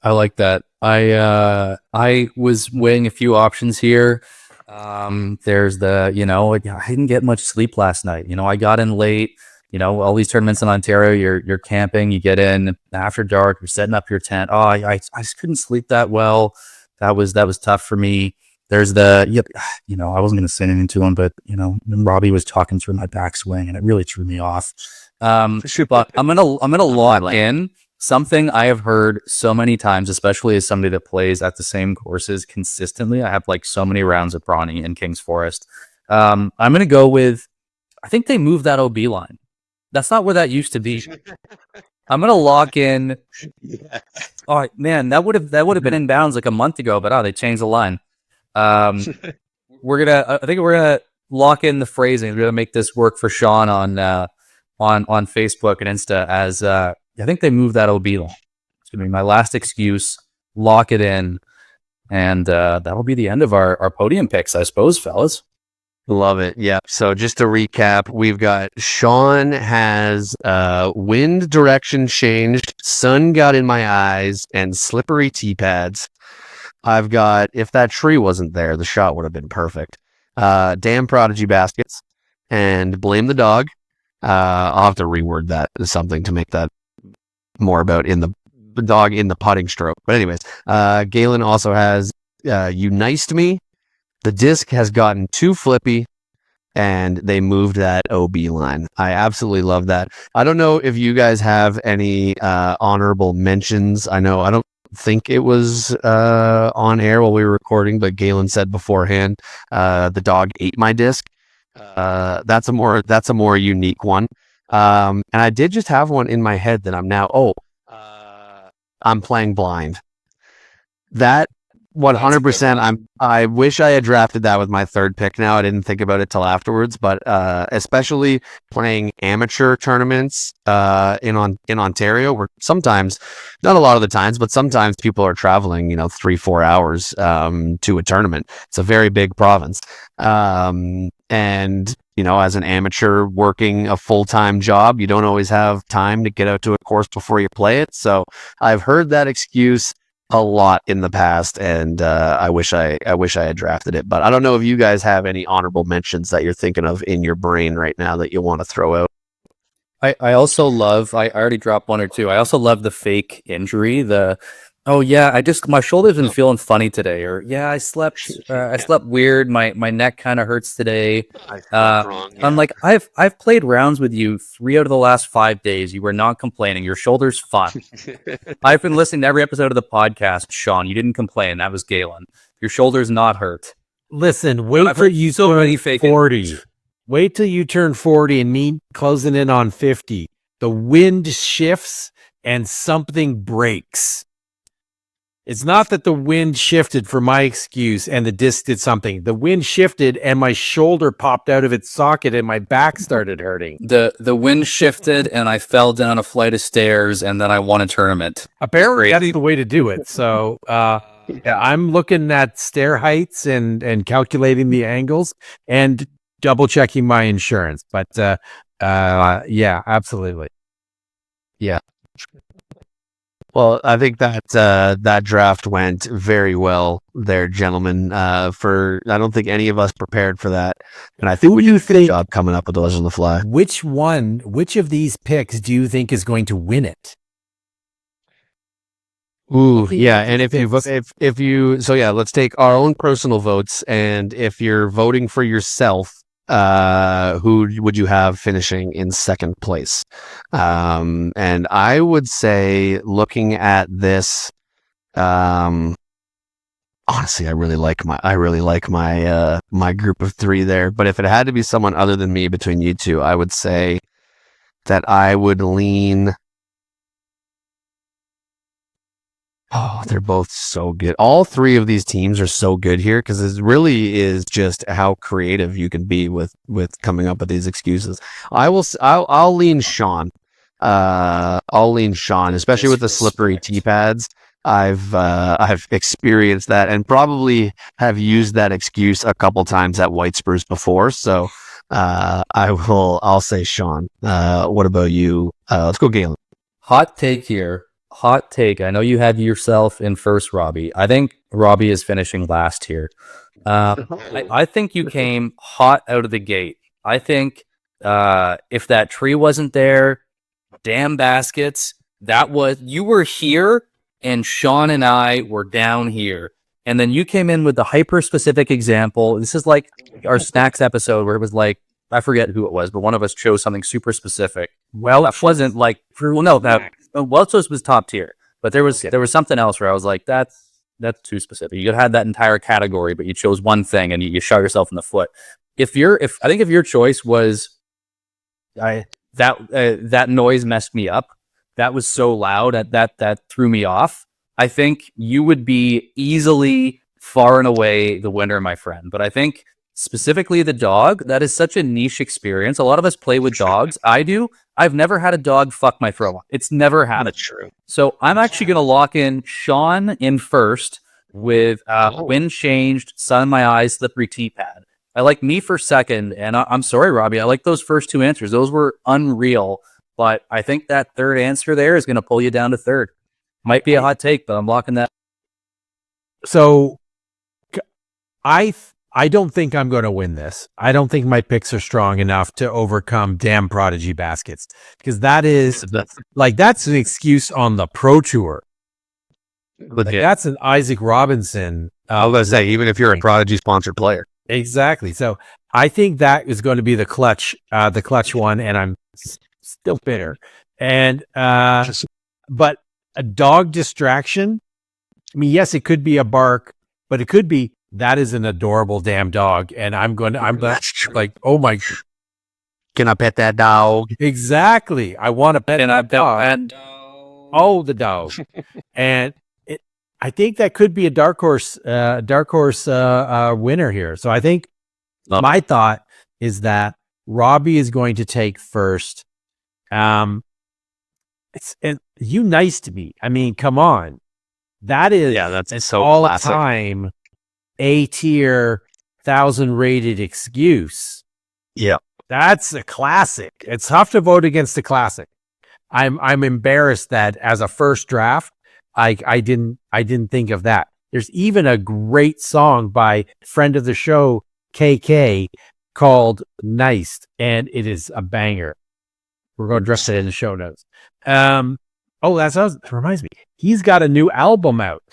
I like that. I was weighing a few options here. There's I didn't get much sleep last night. I got in late. All these tournaments in Ontario, you're camping, you get in after dark, you're setting up your tent. Oh, I just couldn't sleep that well. That was tough for me. There's I wasn't going to say anything to him, but, Robbie was talking through my backswing, and it really threw me off. But I'm going to lock in something I have heard so many times, especially as somebody that plays at the same courses consistently. I have like so many rounds at Brawny and Kings Forest. I'm going to go with, I think they moved that OB line. That's not where that used to be. I'm going to lock in. Yes. Oh man, that would have been in bounds like a month ago, but they changed the line. I think we're gonna lock in the phrasing. We're gonna make this work for Sean on Facebook and Insta. As I think they moved that OB line. It's gonna be my last excuse. Lock it in, and that'll be the end of our podium picks, I suppose, fellas. Love it. Yeah. So just to recap, we've got Sean has wind direction changed, sun got in my eyes, and slippery tee pads. I've got if that tree wasn't there, the shot would have been perfect. Damn Prodigy baskets and blame the dog. I'll have to reword that to something to make that more about in the dog in the putting stroke. But anyways, Galen also has you niced me. The disc has gotten too flippy, and they moved that OB line. I absolutely love that. I don't know if you guys have any honorable mentions. I don't think it was on air while we were recording, but Galen said beforehand, the dog ate my disc. That's a more unique one. And I did just have one in my head that I'm playing blind. That 100%. I wish I had drafted that with my third pick. Now I didn't think about it till afterwards, but especially playing amateur tournaments in Ontario, where sometimes, not a lot of the times, but sometimes people are traveling, 3-4 hours to a tournament. It's a very big province, and as an amateur working a full-time job, you don't always have time to get out to a course before you play it. So I've heard that excuse a lot in the past, and I wish I had drafted it. But I don't know if you guys have any honorable mentions that you're thinking of in your brain right now that you want to throw out. I also love, I already dropped one or two. I also love the fake injury. My shoulder's been feeling funny today, or I slept weird. My neck kind of hurts today. I'm like, I've played rounds with you 3 out of the last 5 days. You were not complaining. Your shoulder's fine. I've been listening to every episode of the podcast, Sean. You didn't complain. That was Galen. Your shoulder's not hurt. Listen, wait till you turn 40. Wait till you turn 40 and me closing in on 50. The wind shifts and something breaks. It's not that the wind shifted for my excuse and the disc did something. The wind shifted and my shoulder popped out of its socket and my back started hurting. The wind shifted and I fell down a flight of stairs and then I won a tournament. Apparently that's the way to do it. So I'm looking at stair heights and calculating the angles and double checking my insurance. But absolutely. Yeah. Well, I think that draft went very well there, gentlemen. I don't think any of us prepared for that, and I think we do a good job coming up with those on the fly. Which of these picks do you think is going to win it? Ooh, yeah, and let's take our own personal votes, and if you're voting for yourself, who would you have finishing in second place? And I would say, looking at this, honestly, I really like my my group of 3 there. But if it had to be someone other than me between you two, I would say that I would lean. Oh, they're both so good. All 3 of these teams are so good here because it really is just how creative you can be with coming up with these excuses. I'll lean Sean. I'll lean Sean, especially with the slippery tee pads. I've experienced that and probably have used that excuse a couple times at White Spruce before. So I'll say Sean. What about you? Let's go Galen. Hot take here. Hot take. I know you had yourself in first, Robbie. I think Robbie is finishing last here. I think you came hot out of the gate. I think if that tree wasn't there, damn baskets, you were here and Sean and I were down here. And then you came in with the hyper-specific example. This is like our snacks episode where it was like, I forget who it was, but one of us chose something super specific. Well, it wasn't like, Welch's was top tier, but there was something else where I was like, that's too specific. You could have had that entire category, but you chose one thing and you shot yourself in the foot. I think if your choice was, that noise messed me up. That was so loud that threw me off. I think you would be easily far and away the winner, my friend. But I think specifically the dog, that is such a niche experience. A lot of us play with dogs. I do. I've never had a dog fuck my throw. It's never happened. true. So I'm actually going to lock in Sean in first with wind changed, sun in my eyes, slippery tea pad. I like me for second, and I'm sorry, Robbie. I like those first two answers. Those were unreal, but I think that third answer there is going to pull you down to third. Might be a hot take, but I'm locking that. So I don't think I'm going to win this. I don't think my picks are strong enough to overcome damn Prodigy baskets, because that's an excuse on the Pro Tour. Like, that's an Isaac Robinson. I was going to say, even if you're a Prodigy sponsored player. Exactly. So I think that is going to be the clutch one, and I'm still bitter. And but a dog distraction. I mean, yes, it could be a bark, but it could be that is an adorable damn dog, and I'm like, oh my, can I pet that dog? Exactly. I want to pet that dog. And Oh, the dog. And I think that could be a dark horse winner here. So I think my thought is that Robbie is going to take first. You nice to me. I mean, come on. That is that's so all classic. time A tier 1,000 rated excuse. Yeah. That's a classic. It's tough to vote against a classic. I'm embarrassed that as a first draft, I didn't think of that. There's even a great song by friend of the show, KK, called Nice, and it is a banger. We're going to address it in the show notes. That reminds me. He's got a new album out.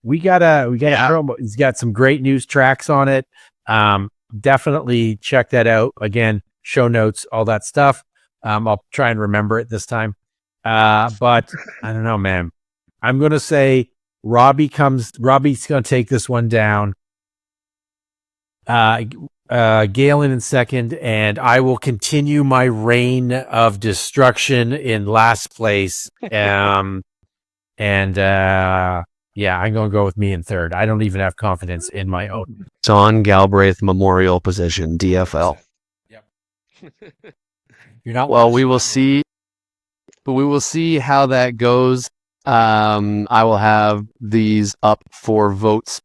We got promo. He's got some great news tracks on it. Definitely check that out. Again, show notes, all that stuff. I'll try and remember it this time. But I don't know, man. I'm going to say Robbie's going to take this one down. Galen in second, and I will continue my reign of destruction in last place. I'm going to go with me in third. I don't even have confidence in my own. Don Galbraith Memorial position, DFL. Yep. You're not well. We will see, but we will see how that goes. I will have these up for votes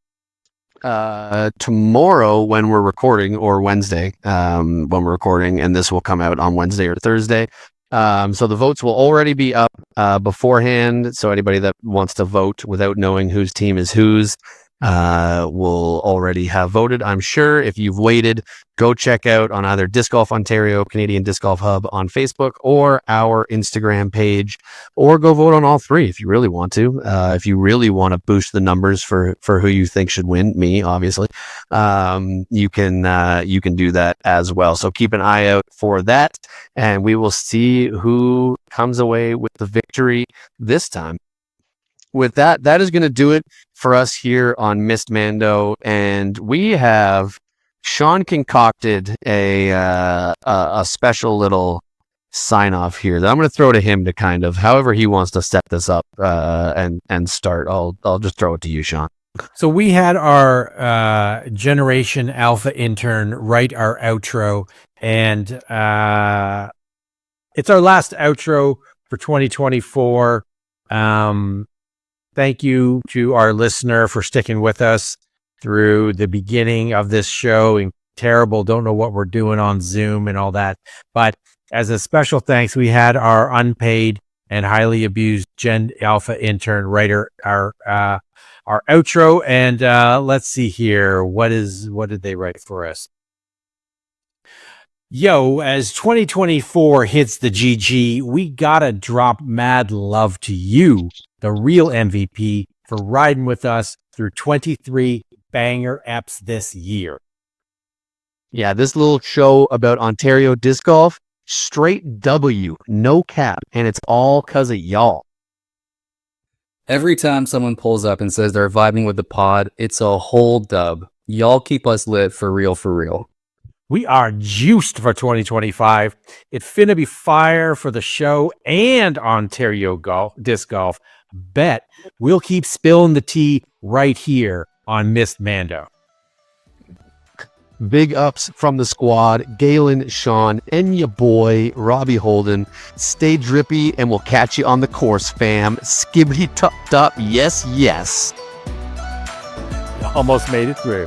tomorrow when we're recording, or Wednesday when we're recording, and this will come out on Wednesday or Thursday. So the votes will already be up beforehand. So anybody that wants to vote without knowing whose team is whose will already have voted. I'm sure if you've waited, go check out on either Disc Golf Ontario, Canadian Disc Golf Hub on Facebook, or our Instagram page, or go vote on all three if you really want to. If you really want to boost the numbers for who you think should win, me obviously, you can do that as well. So keep an eye out for that, and we will see who comes away with the victory this time. With that, that is going to do it for us here on Missed Mando, and we have Sean concocted a special little sign off here that I'm going to throw to him to kind of however he wants to set this up and start. I'll just throw it to you, Sean. So we had our Generation Alpha intern write our outro, and it's our last outro for 2024. Thank you to our listener for sticking with us through the beginning of this show. And terrible, don't know what we're doing on Zoom and all that. But as a special thanks, we had our unpaid and highly abused Gen Alpha intern writer our outro. And let's see here. What did they write for us? Yo, as 2024 hits the GG, we gotta drop mad love to you, the real MVP, for riding with us through 23 banger eps this year. Yeah, this little show about Ontario disc golf, straight W, no cap, and it's all because of y'all. Every time someone pulls up and says they're vibing with the pod, it's a whole dub. Y'all keep us lit for real, for real. We are juiced for 2025. It's finna be fire for the show and Ontario disc golf. Bet we'll keep spilling the tea right here on Missed Mando. Big ups from the squad, Galen, Sean, and your boy, Robbie Holden. Stay drippy, and we'll catch you on the course, fam. Skibbity top top, yes, yes. Almost made it through.